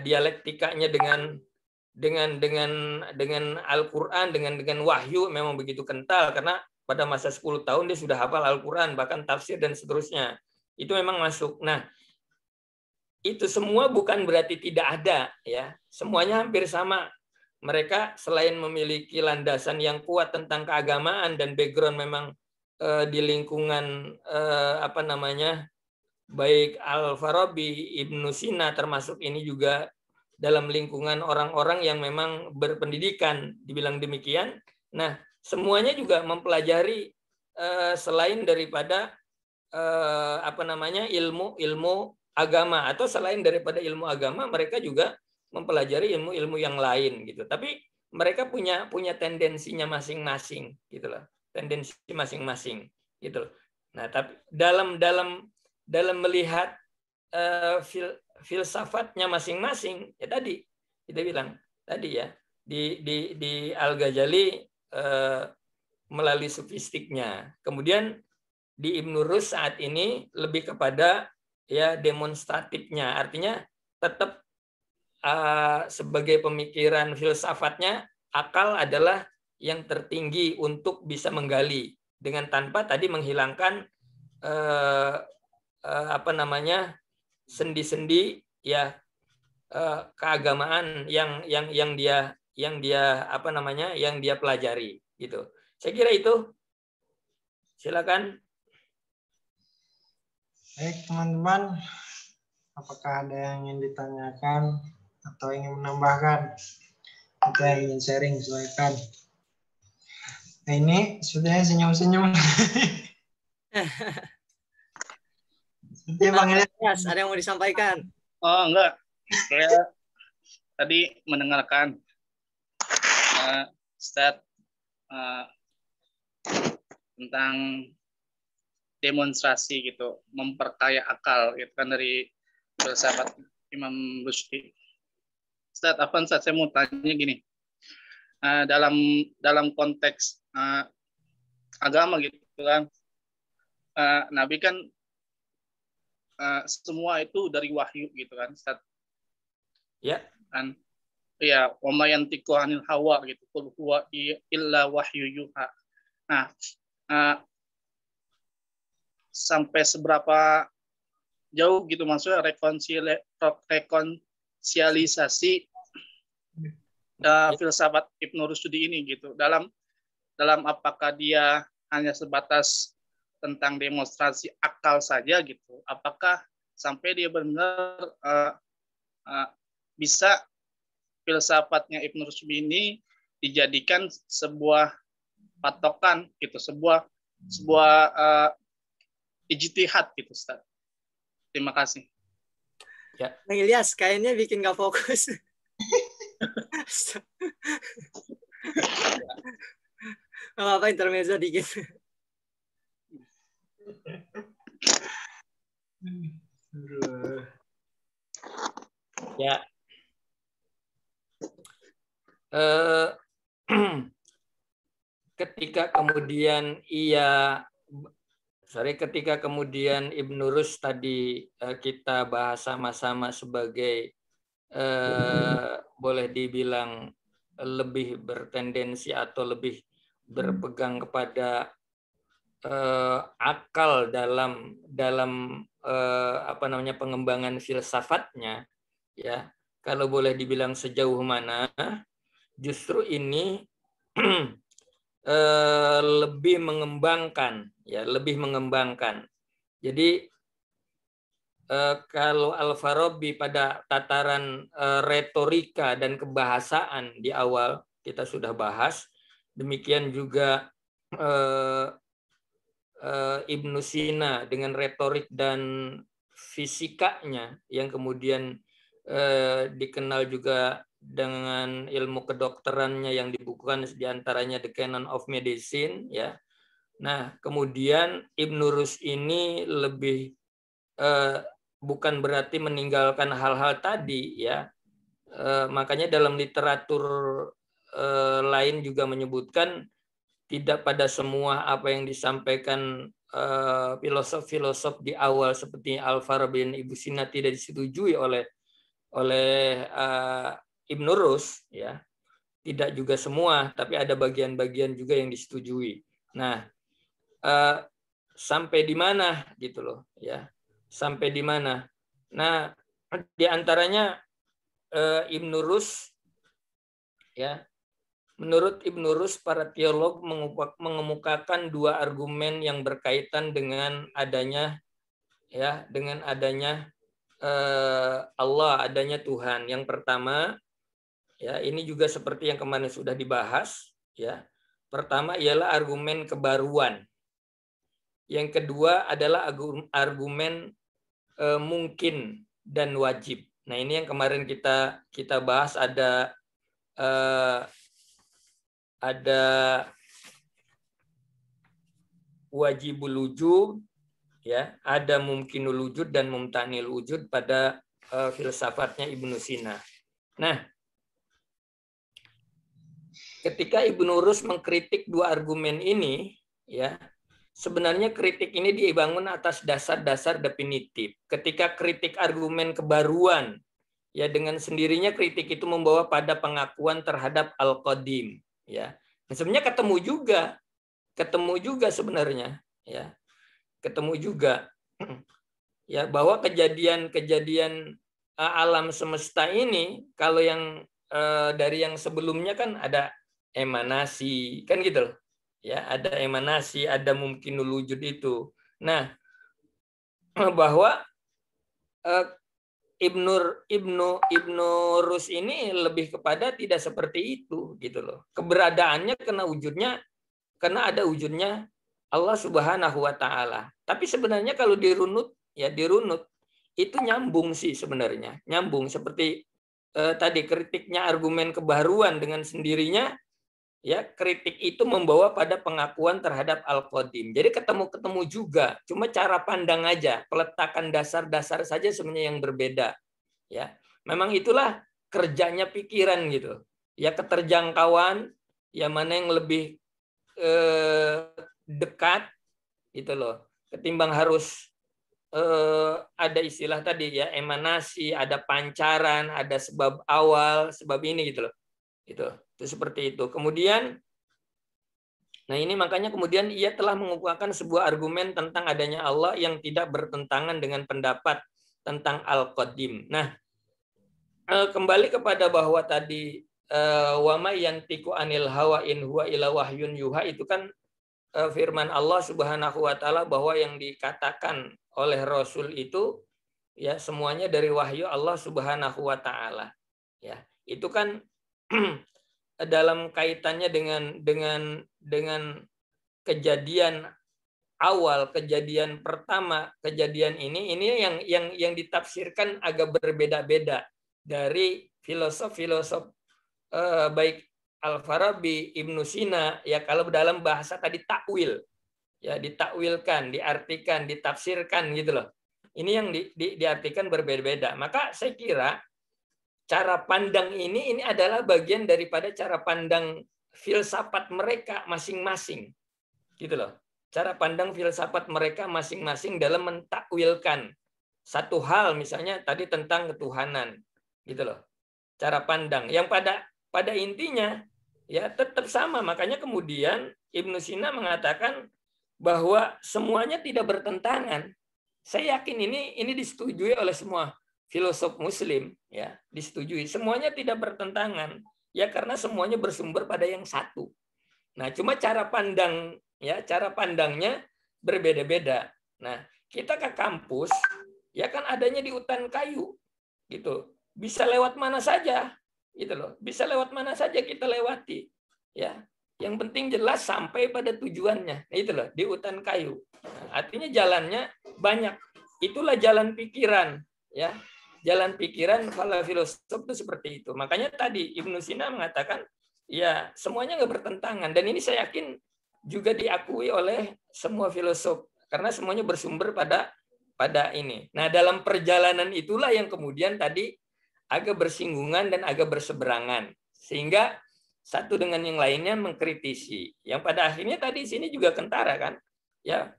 dialektikanya dengan Al-Qur'an, dengan wahyu memang begitu kental, karena pada masa 10 tahun dia sudah hafal Al-Qur'an, bahkan tafsir dan seterusnya. Itu memang masuk. Nah, itu semua bukan berarti tidak ada ya. Semuanya hampir sama. Mereka selain memiliki landasan yang kuat tentang keagamaan dan background memang di lingkungan baik Al-Farabi, Ibnu Sina, termasuk ini juga dalam lingkungan orang-orang yang memang berpendidikan, dibilang demikian. Nah, semuanya juga mempelajari selain daripada ilmu agama, atau selain daripada ilmu agama mereka juga mempelajari ilmu-ilmu yang lain gitu. Tapi mereka punya tendensinya masing-masing gitu loh. Tendensi masing-masing gitu loh. Nah, tapi dalam melihat filsafatnya masing-masing ya, tadi kita bilang tadi ya, di Al-Ghazali melalui sofistiknya. Kemudian di Ibnu Rus saat ini lebih kepada ya demonstratifnya, artinya tetap sebagai pemikiran filsafatnya akal adalah yang tertinggi untuk bisa menggali dengan tanpa tadi menghilangkan sendi-sendi ya keagamaan yang dia pelajari gitu. Saya kira itu. Silakan. Baik teman-teman, apakah ada yang ingin ditanyakan atau ingin menambahkan? Kita ingin sharing, silakan. Nah ini sudah senyum-senyum. Bang Ilyas, ada yang mau disampaikan? Oh enggak, saya tadi mendengarkan Ustaz tentang demonstrasi gitu, memperkaya akal gitu kan dari filsafat Imam Rushdie. Ustaz, saya mau tanya gini, dalam konteks agama gitu kan, Nabi kan semua itu dari wahyu gitu kan, Ustaz. Ya. Kan, ya, wa ma yantiqu anil hawa gitu, qul huwa illa wahyu yuha. Nah, sampai seberapa jauh gitu maksudnya rekonsialisasi filsafat Ibnu Rushdie ini gitu, dalam apakah dia hanya sebatas tentang demonstrasi akal saja gitu, apakah sampai dia benar bisa filsafatnya Ibnu Rushdie ini dijadikan sebuah patokan gitu, sebuah ijtihad gitu, Ustaz. Terima kasih. Ya. Bang Ilyas, kayaknya bikin nggak fokus. Apa intermezzo dikit. Ya. Ketika kemudian Ibnu Rus tadi kita bahas sama-sama sebagai boleh dibilang lebih bertendensi atau lebih berpegang kepada akal dalam pengembangan filsafatnya, ya. Kalau boleh dibilang sejauh mana, justru ini lebih mengembangkan. Jadi kalau Al-Farabi pada tataran retorika dan kebahasaan di awal kita sudah bahas, demikian juga Ibnu Sina dengan retorik dan fisikanya yang kemudian dikenal juga dengan ilmu kedokterannya yang dibukukan diantaranya The Canon of Medicine, ya. Nah, kemudian Ibnu Rus ini lebih bukan berarti meninggalkan hal-hal tadi, ya. Makanya dalam literatur lain juga menyebutkan tidak pada semua apa yang disampaikan filosof-filosof di awal seperti Al-Farabi dan Ibnu Sina tidak disetujui oleh Ibnu Rus, ya. Tidak juga semua, tapi ada bagian-bagian juga yang disetujui. Nah, sampai di mana gitu loh, ya. Sampai di mana? Nah, di antaranya Ibnu Rus, ya. Menurut Ibnu Rus, para teolog mengemukakan dua argumen yang berkaitan dengan adanya Allah, adanya Tuhan. Yang pertama, ya, ini juga seperti yang kemarin sudah dibahas, ya. Pertama ialah argumen kebaruan. Yang kedua adalah argumen mungkin dan wajib. Nah, ini yang kemarin kita bahas, ada wajibul wujud, ya, ada mumkinul wujud dan mumtanil wujud pada filsafatnya Ibnu Sina. Nah, ketika Ibnu Rus mengkritik dua argumen ini, ya, sebenarnya kritik ini dibangun atas dasar-dasar definitif. Ketika kritik argumen kebaruan, ya dengan sendirinya kritik itu membawa pada pengakuan terhadap al-qadim, ya. Nah, sebenarnya ketemu juga sebenarnya, ya. Ketemu juga ya bahwa kejadian-kejadian alam semesta ini, kalau yang dari yang sebelumnya kan ada emanasi, kan gitu loh. Ya, ada emanasi, ada mumkinul wujud itu. Nah, bahwa Ibnu Rus ini lebih kepada tidak seperti itu gitu loh. Keberadaannya karena ada wujudnya Allah Subhanahu wa taala. Tapi sebenarnya kalau dirunut itu nyambung sih sebenarnya. Nyambung seperti tadi kritiknya argumen kebaruan dengan sendirinya, ya kritik itu membawa pada pengakuan terhadap al-qadim. Jadi ketemu juga, cuma cara pandang aja, peletakan dasar-dasar saja sebenarnya yang berbeda. Ya, memang itulah kerjanya pikiran gitu. Ya keterjangkauan, ya mana yang lebih dekat gitu loh. Ketimbang harus ada istilah tadi ya emanasi, ada pancaran, ada sebab awal, sebab ini gitu loh. Itu seperti itu. Kemudian nah ini makanya kemudian ia telah mengukuhkan sebuah argumen tentang adanya Allah yang tidak bertentangan dengan pendapat tentang al-qadim. Nah, kembali kepada bahwa tadi wa may yantiqu anil hawa in huwa illa wahyun yuha, itu kan firman Allah Subhanahu wa taala bahwa yang dikatakan oleh Rasul itu ya semuanya dari wahyu Allah Subhanahu wa taala. Ya, itu kan dalam kaitannya dengan kejadian awal, kejadian pertama, kejadian ini yang ditafsirkan agak berbeda-beda dari filosof-filosof baik Al-Farabi, Ibnu Sina, ya kalau dalam bahasa tadi takwil, ya ditakwilkan, diartikan, ditafsirkan gitu loh. Ini yang diartikan berbeda-beda. Maka saya kira cara pandang ini adalah bagian daripada cara pandang filsafat mereka masing-masing, gitu loh. Cara pandang filsafat mereka masing-masing dalam mentakwilkan satu hal, misalnya tadi tentang ketuhanan, gitu loh. Cara pandang yang pada intinya ya tetap sama. Makanya kemudian Ibnu Sina mengatakan bahwa semuanya tidak bertentangan. Saya yakin ini disetujui oleh semua filosof Muslim, ya disetujui. Semuanya tidak bertentangan, ya karena semuanya bersumber pada yang satu. Nah, cuma cara pandangnya berbeda-beda. Nah, kita ke kampus, ya kan adanya di hutan kayu, gitu. Bisa lewat mana saja. Gitu loh. Bisa lewat mana saja kita lewati. Ya. Yang penting jelas sampai pada tujuannya. Nah, itu loh, di hutan kayu. Nah, artinya jalannya banyak. Itulah jalan pikiran, ya. Jalan pikiran para filosof itu seperti itu. Makanya tadi Ibnu Sina mengatakan, ya, semuanya nggak bertentangan, dan ini saya yakin juga diakui oleh semua filosof karena semuanya bersumber pada ini. Nah, dalam perjalanan itulah yang kemudian tadi agak bersinggungan dan agak berseberangan, sehingga satu dengan yang lainnya mengkritisi. Yang pada akhirnya tadi sini juga kentara kan, ya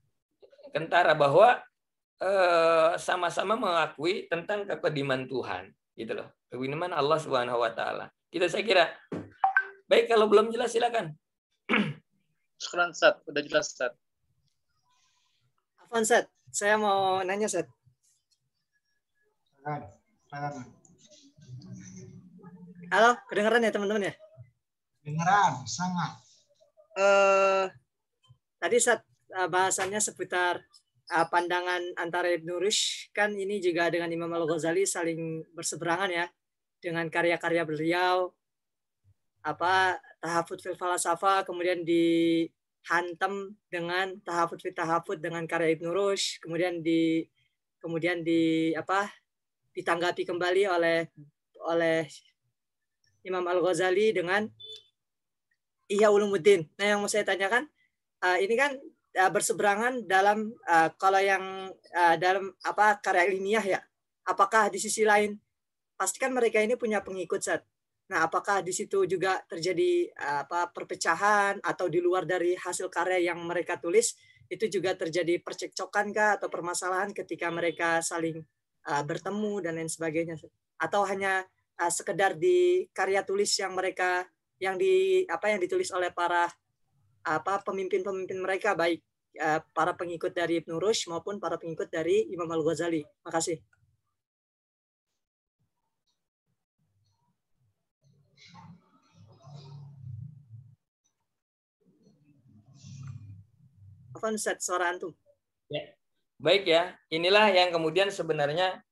kentara bahwa sama-sama mengakui tentang kekediman Tuhan, gitu loh, kekediman Allah Subhanahu Wa Taala. Gitu saya kira. Baik, kalau belum jelas silakan. Sekarang Sat, udah jelas Sat. Afwan Sat, saya mau nanya Sat. Halo, kedengeran ya teman-teman ya? Kedengeran, sangat. Tadi saat bahasannya seputar pandangan antara Ibnu Rushd, kan ini juga dengan Imam Al-Ghazali saling berseberangan ya dengan karya-karya beliau, tahafut fil falasafah, kemudian dihantam dengan tahafut fil tahafut dengan karya Ibnu Rushd, kemudian ditanggapi kembali oleh Imam Al-Ghazali dengan Ihya Ulumuddin. Nah, yang mau saya tanyakan, ini kan berseberangan dalam kalau yang dalam karya ilmiah ya. Apakah di sisi lain, pastikan mereka ini punya pengikut, Sat. Nah, apakah di situ juga terjadi perpecahan atau di luar dari hasil karya yang mereka tulis itu juga terjadi percekcokan kah atau permasalahan ketika mereka saling bertemu dan lain sebagainya? Atau hanya sekedar di karya tulis yang mereka yang ditulis oleh para pemimpin-pemimpin mereka, baik para pengikut dari Ibnu Rushd maupun para pengikut dari Imam Al-Ghazali. Makasih. Afwan Ustaz, suara antum. Ya. Baik ya, inilah yang kemudian sebenarnya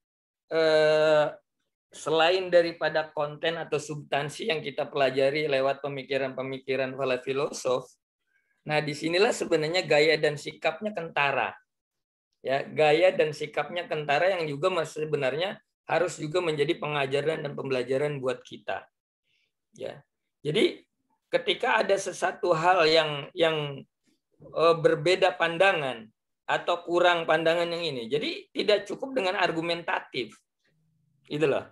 selain daripada konten atau substansi yang kita pelajari lewat pemikiran-pemikiran para filosof, nah disinilah sebenarnya gaya dan sikapnya kentara. Ya, gaya dan sikapnya kentara yang juga sebenarnya harus juga menjadi pengajaran dan pembelajaran buat kita. Ya. Jadi ketika ada sesuatu hal yang berbeda pandangan atau kurang pandangan yang ini, jadi tidak cukup dengan argumentatif, gitu loh.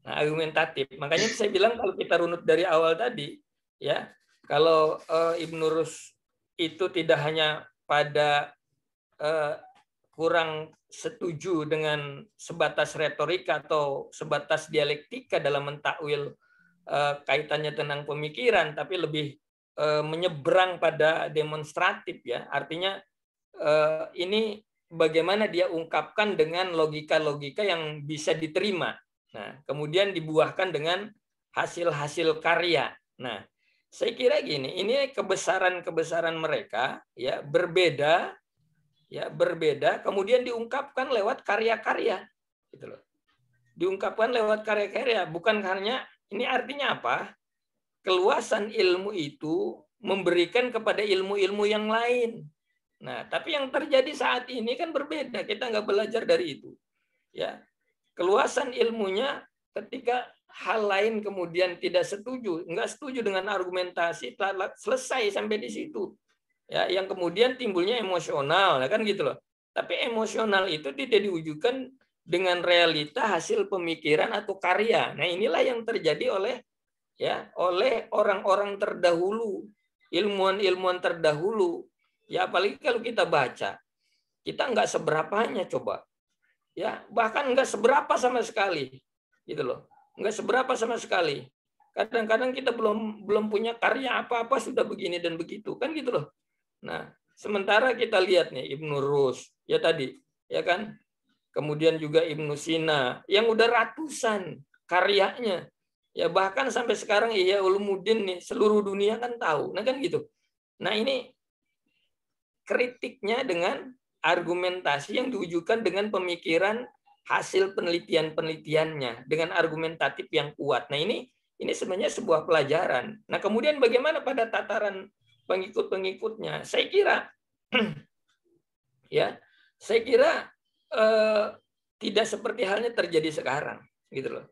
Nah, argumentatif. Makanya saya bilang kalau kita runut dari awal tadi, ya, kalau Ibnu Rushd itu tidak hanya pada kurang setuju dengan sebatas retorika atau sebatas dialektika dalam mentakwil kaitannya tentang pemikiran, tapi lebih menyeberang pada demonstratif, ya. Artinya ini bagaimana dia ungkapkan dengan logika-logika yang bisa diterima. Nah, kemudian dibuahkan dengan hasil-hasil karya. Nah, saya kira gini, ini kebesaran-kebesaran mereka ya berbeda, kemudian diungkapkan lewat karya-karya, gitu loh. Diungkapkan lewat karya-karya, bukan hanya ini artinya apa? Keluasan ilmu itu memberikan kepada ilmu-ilmu yang lain. Nah, tapi yang terjadi saat ini kan berbeda. Kita nggak belajar dari itu. Ya, keluasan ilmunya ketika hal lain kemudian tidak setuju, nggak setuju dengan argumentasi, selesai sampai di situ. Ya, yang kemudian timbulnya emosional, kan gitu loh. Tapi emosional itu tidak diwujudkan dengan realita hasil pemikiran atau karya. Nah, inilah yang terjadi oleh orang-orang terdahulu, ilmuwan-ilmuwan terdahulu. Ya, apalagi kalau kita baca, kita nggak seberapanya coba. Ya, bahkan nggak seberapa sama sekali. Gitu loh. Nggak seberapa sama sekali. Kadang-kadang kita belum punya karya apa-apa sudah begini dan begitu, kan gitu loh. Nah, sementara kita lihat nih Ibnu Rushd, ya tadi, ya kan? Kemudian juga Ibnu Sina yang udah ratusan karyanya. Ya bahkan sampai sekarang Ihya Ulumuddin nih seluruh dunia kan tahu. Nah kan gitu. Nah ini kritiknya dengan argumentasi yang diwujudkan dengan pemikiran hasil penelitian-penelitiannya dengan argumentatif yang kuat. Nah ini sebenarnya sebuah pelajaran. Nah kemudian bagaimana pada tataran pengikut-pengikutnya? Saya kira tidak seperti halnya terjadi sekarang, gitu loh.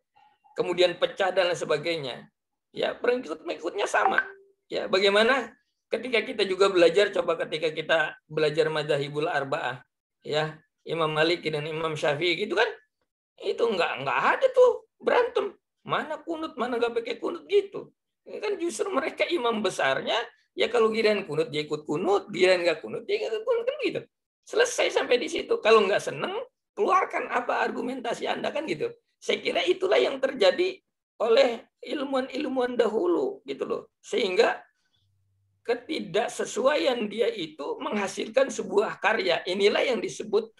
Kemudian pecah dan lain sebagainya. Ya, pengikut-pengikutnya sama. Ya, bagaimana ketika kita juga belajar, coba ketika kita belajar Madzhabul Arba'ah, ya, Imam Malik dan Imam Syafi'i gitu kan, itu enggak ada tuh berantem. Mana kunut, mana enggak pakai kunut gitu. Ya kan justru mereka imam besarnya, ya kalau giliran kunut dia ikut kunut, giliran enggak kunut dia enggak kunut, kan gitu. Selesai sampai di situ. Kalau enggak seneng, keluarkan apa argumentasi Anda, kan gitu. Saya kira itulah yang terjadi oleh ilmuwan-ilmuwan dahulu gitu loh. Sehingga ketidaksesuaian dia itu menghasilkan sebuah karya. Inilah yang disebut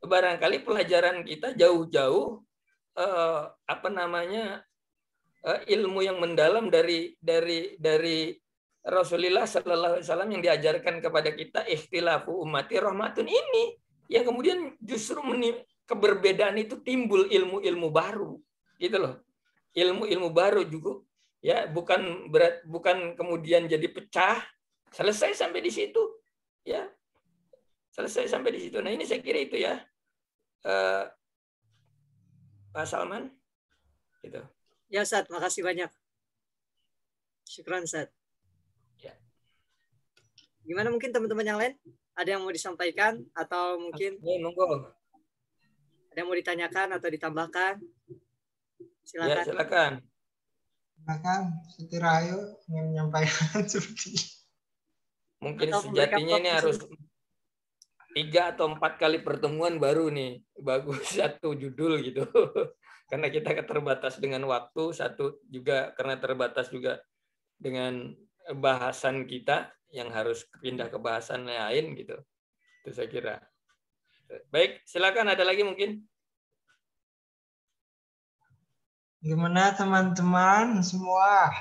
barangkali pelajaran kita jauh-jauh ilmu yang mendalam dari Rasulullah Sallallahu Alaihi Wasallam yang diajarkan kepada kita, ikhtilafu ummati rahmatun, ini yang kemudian justru keberbedaan itu timbul ilmu-ilmu baru, gitu loh. Ilmu-ilmu baru juga, ya, bukan kemudian jadi pecah, selesai sampai di situ, ya, selesai sampai di situ. Nah ini saya kira itu ya, Pak Salman, gitu. Ya Ustaz, makasih banyak. Syukran Ustaz. Ya. Gimana mungkin teman-teman yang lain? Ada yang mau disampaikan atau mungkin monggo. Ada yang mau ditanyakan atau ditambahkan? Silakan. Ya, silakan. Bahkan Siti Rahayu ingin menyampaikan seperti ini. Mungkin Atau memberikan sejatinya ini fokus. harus 3 atau 4 kali pertemuan baru nih bagus satu judul gitu. Karena kita terbatas dengan waktu, satu juga karena terbatas juga dengan bahasan kita yang harus pindah ke bahasan lain gitu. Itu saya kira. Baik, silakan ada lagi mungkin. Gimana teman-teman semua?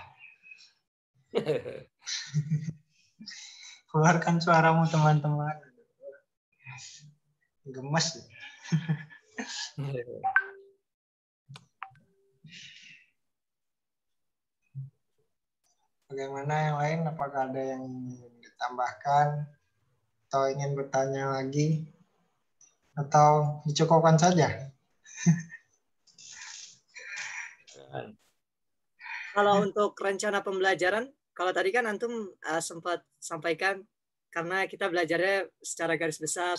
Keluarkan suaramu teman-teman. Gemes. Bagaimana yang lain? Apakah ada yang ingin ditambahkan atau ingin bertanya lagi? Atau dicukupkan saja? Kalau untuk rencana pembelajaran, kalau tadi kan Antum sempat sampaikan karena kita belajarnya secara garis besar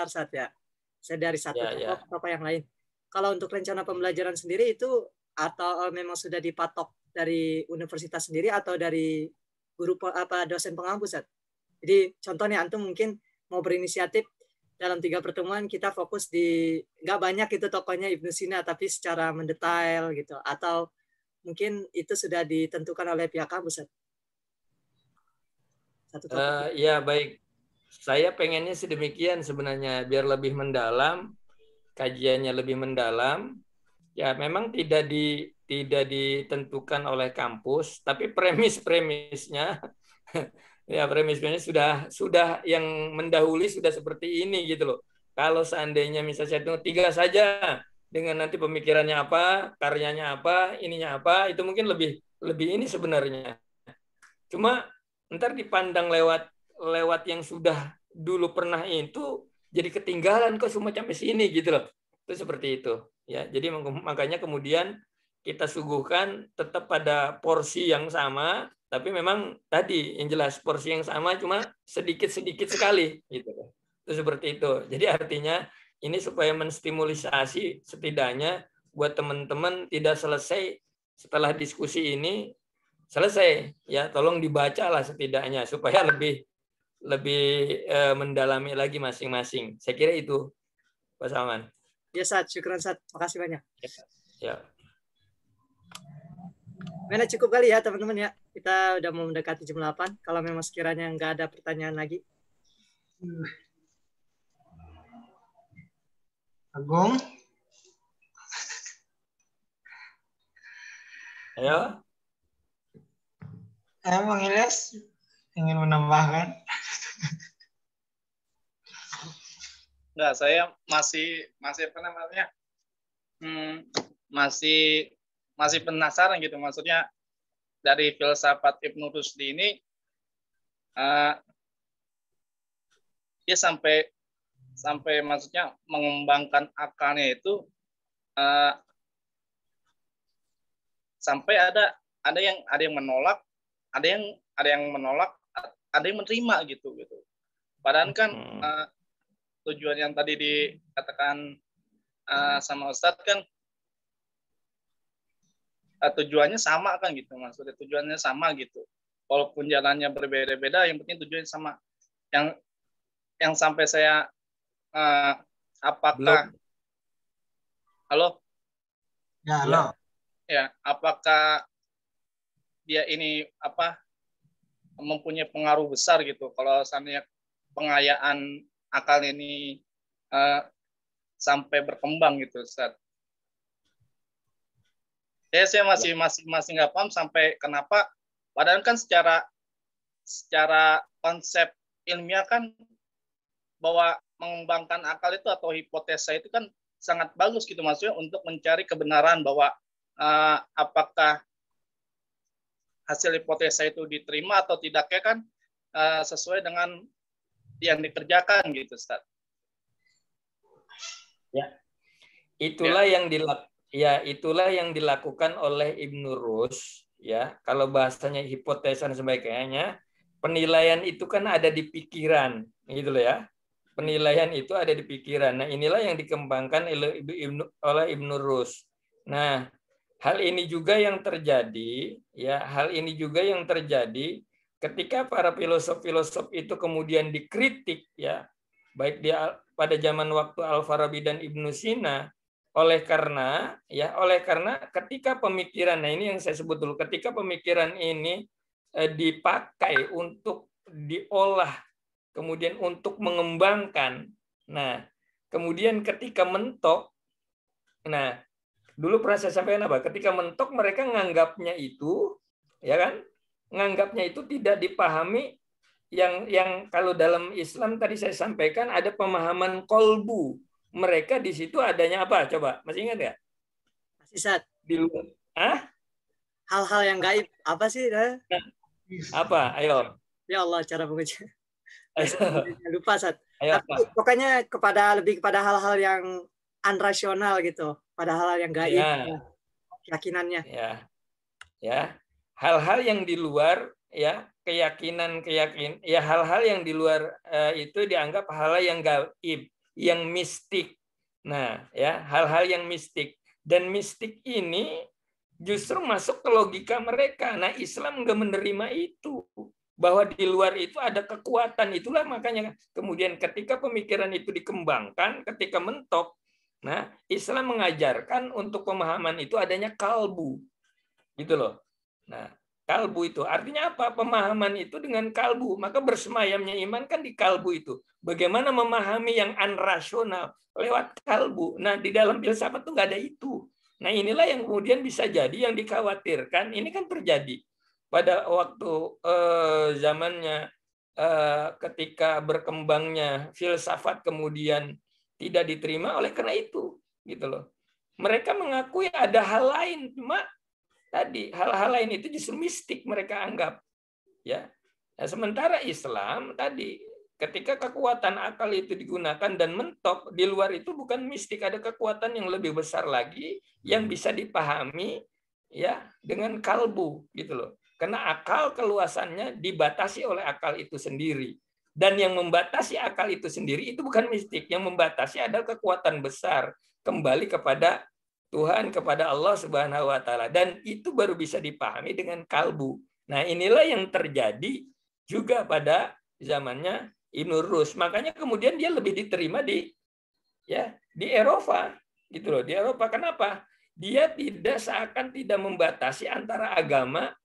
saat ya. Saya dari satu topik apa yang lain. Kalau untuk rencana pembelajaran sendiri itu atau memang sudah dipatok dari universitas sendiri atau dari guru dosen pengampu, Ustaz? Jadi contohnya Antum mungkin mau berinisiatif dalam 3 pertemuan kita fokus di nggak banyak itu tokohnya Ibnu Sina tapi secara mendetail gitu, atau mungkin itu sudah ditentukan oleh pihak kampus. Ya baik, saya pengennya sedemikian sebenarnya biar lebih mendalam, kajiannya lebih mendalam. Ya memang tidak ditentukan oleh kampus, tapi premisnya ya premisnya sudah yang mendahului sudah seperti ini gitu loh. Kalau seandainya misalnya saya 3 saja dengan nanti pemikirannya apa, karyanya apa, ininya apa, itu mungkin lebih ini sebenarnya. Cuma ntar dipandang lewat yang sudah dulu pernah itu jadi ketinggalan kok semua sampai sini gitu loh. Itu seperti itu. Ya, jadi makanya kemudian kita suguhkan tetap pada porsi yang sama, tapi memang tadi yang jelas porsi yang sama cuma sedikit sekali gitu. Itu seperti itu. Jadi artinya ini supaya menstimulisasi setidaknya buat teman-teman tidak selesai setelah diskusi ini selesai ya, tolong dibacalah setidaknya supaya lebih mendalami lagi masing-masing. Saya kira itu Pak Salman. Ya, Sat. Syukran, Sat. Makasih banyak. Ya. Mana cukup kali ya, teman-teman ya. Kita udah mau mendekati jam 8. Kalau memang sekiranya nggak ada pertanyaan lagi. Agung? Ayo. Emang Ilyas ingin menambahkan? Enggak, saya masih apa namanya? Masih penasaran gitu, maksudnya dari filsafat Ibnu Rusdi ini dia sampai maksudnya mengembangkan akalnya itu sampai ada yang menolak, ada yang menolak, ada yang menerima gitu. Padahal kan tujuan yang tadi dikatakan sama Ustadz kan tujuannya sama kan gitu, maksudnya tujuannya sama gitu. Walaupun jalannya berbeda-beda, yang penting tujuannya sama. Yang sampai saya apakah halo? Ya, halo. Ya, apakah dia ini mempunyai pengaruh besar gitu kalau seandainya pengayaan akal ini sampai berkembang gitu, Ustaz. Saya masih nggak paham sampai kenapa, padahal kan secara konsep ilmiah kan bahwa mengembangkan akal itu atau hipotesa itu kan sangat bagus gitu, maksudnya untuk mencari kebenaran bahwa apakah hasil hipotesa itu diterima atau tidaknya kan sesuai dengan yang dikerjakan gitu, Ustaz. Ya. Itulah yang dilakukan oleh Ibnu Rus ya. Kalau bahasanya hipotesa dan sebagainya, penilaian itu kan ada di pikiran, gitu loh ya. Penilaian itu ada di pikiran. Nah, inilah yang dikembangkan oleh Ibnu Rus. Nah, hal ini juga yang terjadi, ya, hal ini juga yang terjadi ketika para filosof-filosof itu kemudian dikritik, ya, baik dia pada zaman waktu Al-Farabi dan Ibnu Sina, oleh karena ketika pemikiran, nah ini yang saya sebut dulu, ketika pemikiran ini dipakai untuk diolah, kemudian untuk mengembangkan, nah kemudian ketika mentok, nah dulu pernah saya sampaikan apa? Ketika mentok mereka nganggapnya itu, ya kan? Nganggapnya itu tidak dipahami yang kalau dalam Islam tadi saya sampaikan ada pemahaman kolbu. Mereka di situ adanya apa? Coba, masih ingat nggak? Masih Sat. Di luar. Hal-hal yang gaib apa sih? Apa? Ayo. Ya Allah, cara menguji. Ayo. Lupa Sat. Ayo, tapi pokoknya lebih kepada hal-hal yang unrasional gitu, pada hal-hal yang gaib, ya. keyakinannya. Ya, hal-hal yang di luar, ya, keyakinan, ya, hal-hal yang di luar itu dianggap hal yang gaib, yang mistik. Nah, ya, hal-hal yang mistik, dan mistik ini justru masuk ke logika mereka. Nah, Islam nggak menerima itu, bahwa di luar itu ada kekuatan. Itulah makanya kemudian ketika pemikiran itu dikembangkan, ketika mentok, nah Islam mengajarkan untuk pemahaman itu adanya kalbu, gitu loh. Nah, kalbu itu artinya apa? Pemahaman itu dengan kalbu, maka bersemayamnya iman kan di kalbu itu. Bagaimana memahami yang unrasional lewat kalbu? Nah, di dalam filsafat itu nggak ada itu. Nah, inilah yang kemudian bisa jadi yang dikhawatirkan. Ini kan terjadi pada waktu zamannya ketika berkembangnya filsafat kemudian tidak diterima oleh karena itu, gitu loh. Mereka mengakui ada hal lain, cuma tadi hal-hal lain itu justru mistik mereka anggap, ya. Nah, sementara Islam tadi ketika kekuatan akal itu digunakan dan mentok, di luar itu bukan mistik, ada kekuatan yang lebih besar lagi yang bisa dipahami, ya, dengan kalbu, gitu loh. Karena akal keluasannya dibatasi oleh akal itu sendiri. Dan yang membatasi akal itu sendiri itu bukan mistik. Yang membatasi adalah kekuatan besar. Kembali kepada Tuhan, kepada Allah Subhanahu wa Ta'ala. Dan itu baru bisa dipahami dengan kalbu. Nah, inilah yang terjadi juga pada zamannya Ibnu Rus. Makanya kemudian dia lebih diterima di Eropa, gitu loh. Di Eropa kenapa? Dia seakan tidak membatasi antara agama,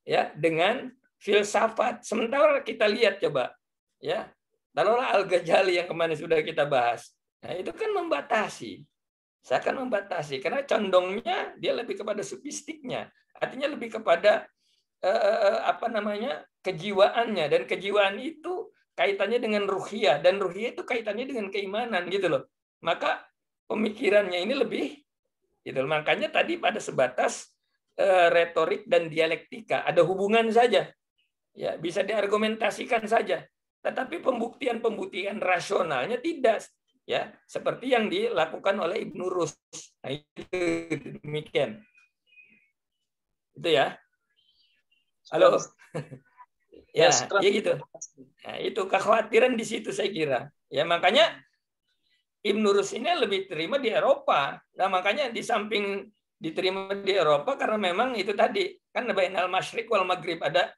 ya, dengan filsafat. Sementara kita lihat coba, ya, taruhlah Al-Ghazali yang kemarin sudah kita bahas. Nah, itu kan membatasi. Seakan membatasi karena condongnya dia lebih kepada sofistiknya. Artinya lebih kepada kejiwaannya, dan kejiwaan itu kaitannya dengan ruhiyah, dan ruhiyah itu kaitannya dengan keimanan, gitu loh. Maka pemikirannya ini lebih, gitu. Makanya tadi pada sebatas retorik dan dialektika, ada hubungan saja, ya, bisa diargumentasikan saja, tetapi pembuktian rasionalnya tidak, ya, seperti yang dilakukan oleh Ibnu Rus. Nah, itu demikian, itu ya. Halo. Ya, ya gitu. Nah, itu kekhawatiran di situ saya kira. Ya, makanya Ibnu Rus ini lebih terima di Eropa. Nah, makanya di samping diterima di Eropa karena memang itu tadi kan bainal masyriq wal maghrib, ada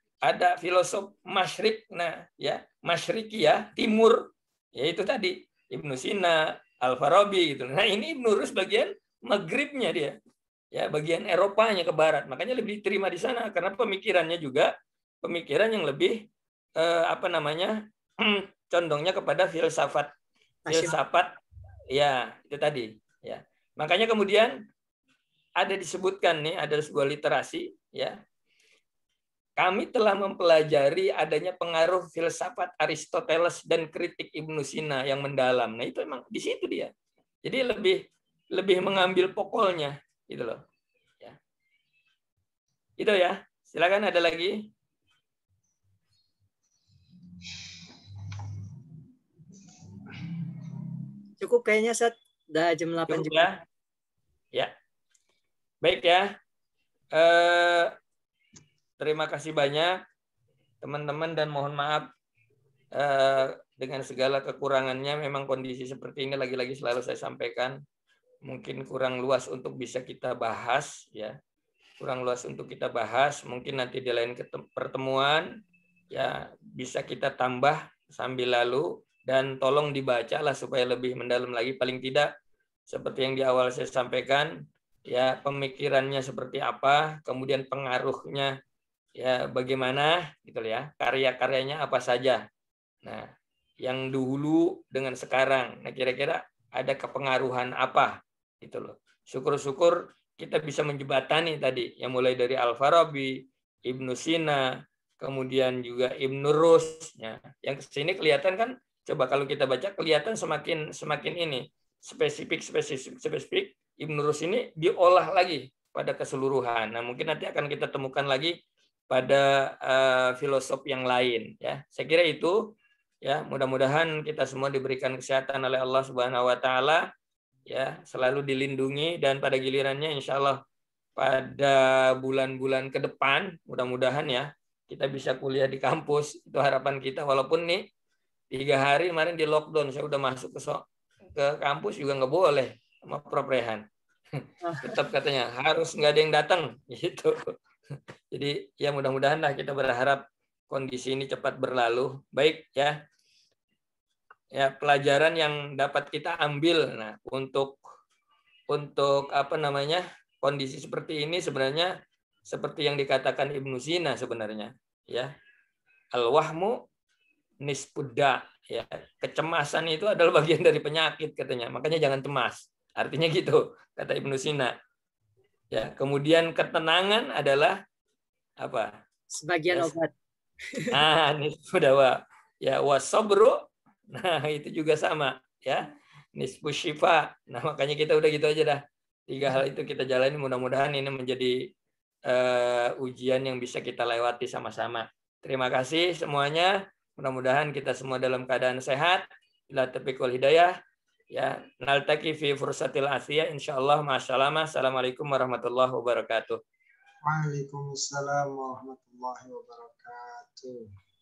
filosof masyriq, nah ya, masyriki, ya, timur, ya itu tadi Ibnu Sina, Al-Farabi gitu. Nah, ini Ibnu Rus bagian maghribnya dia. Ya, bagian Eropanya ke barat. Makanya lebih diterima di sana karena pemikirannya juga pemikiran yang lebih condongnya kepada filsafat, ya, itu tadi, ya. Makanya kemudian ada disebutkan nih, ada sebuah literasi, ya. Kami telah mempelajari adanya pengaruh filsafat Aristoteles dan kritik Ibnu Sina yang mendalam. Nah, itu emang di situ dia. Jadi lebih mengambil pokoknya, gitu loh. Ya. Itu ya. Silakan, ada lagi. Cukup kayaknya, Sat. Udah jam 8 Cukup, juga. Ya. Baik ya. Terima kasih banyak teman-teman, dan mohon maaf dengan segala kekurangannya. Memang kondisi seperti ini lagi-lagi selalu saya sampaikan. mungkin kurang luas untuk bisa kita bahas, ya. Kurang luas untuk kita bahas. Mungkin nanti di lain pertemuan ya bisa kita tambah sambil lalu, dan tolong dibacalah supaya lebih mendalam lagi. Paling tidak seperti yang di awal saya sampaikan, ya pemikirannya seperti apa, kemudian pengaruhnya ya bagaimana gitu ya, karya-karyanya apa saja. Nah, yang dulu dengan sekarang, nah kira-kira ada kepengaruhan apa gitu loh. Syukur-syukur kita bisa menjembatani tadi yang mulai dari Al-Farabi, Ibnu Sina, kemudian juga Ibnu Rus, ya. Yang kesini kelihatan kan, coba kalau kita baca kelihatan semakin ini spesifik Ibnu Rus ini diolah lagi pada keseluruhan. Nah, mungkin nanti akan kita temukan lagi pada filosof yang lain, ya. Saya kira itu, ya, mudah-mudahan kita semua diberikan kesehatan oleh Allah Subhanahu wa taala, ya, selalu dilindungi, dan pada gilirannya insya Allah pada bulan-bulan ke depan mudah-mudahan ya kita bisa kuliah di kampus. Itu harapan kita, walaupun nih 3 hari kemarin di lockdown, saya udah masuk ke kampus juga nggak boleh sama Prof Rehan. Tetap katanya harus nggak ada yang datang gitu. Jadi ya mudah-mudahan lah, kita berharap kondisi ini cepat berlalu. Baik ya. Ya, pelajaran yang dapat kita ambil, nah untuk apa namanya, kondisi seperti ini sebenarnya seperti yang dikatakan Ibnu Sina sebenarnya, ya, al-wahmu nisfudda, ya, kecemasan itu adalah bagian dari penyakit katanya, makanya jangan cemas, artinya gitu kata Ibnu Sina, ya. Kemudian ketenangan adalah apa, Sebagian ya, obat. nisfudawa, ya, wasabru. Nah, itu juga sama, ya. Nisfu syifa. Nah, makanya kita udah gitu aja dah. 3 hal itu kita jalani, mudah-mudahan ini menjadi ujian yang bisa kita lewati sama-sama. Terima kasih semuanya. Mudah-mudahan kita semua dalam keadaan sehat. Bila taufiq wal hidayah. Ya, naltaqi fi fursatil asiyah insyaallah. Ma'assalamah. Assalamualaikum warahmatullahi wabarakatuh. Waalaikumsalam warahmatullahi wabarakatuh.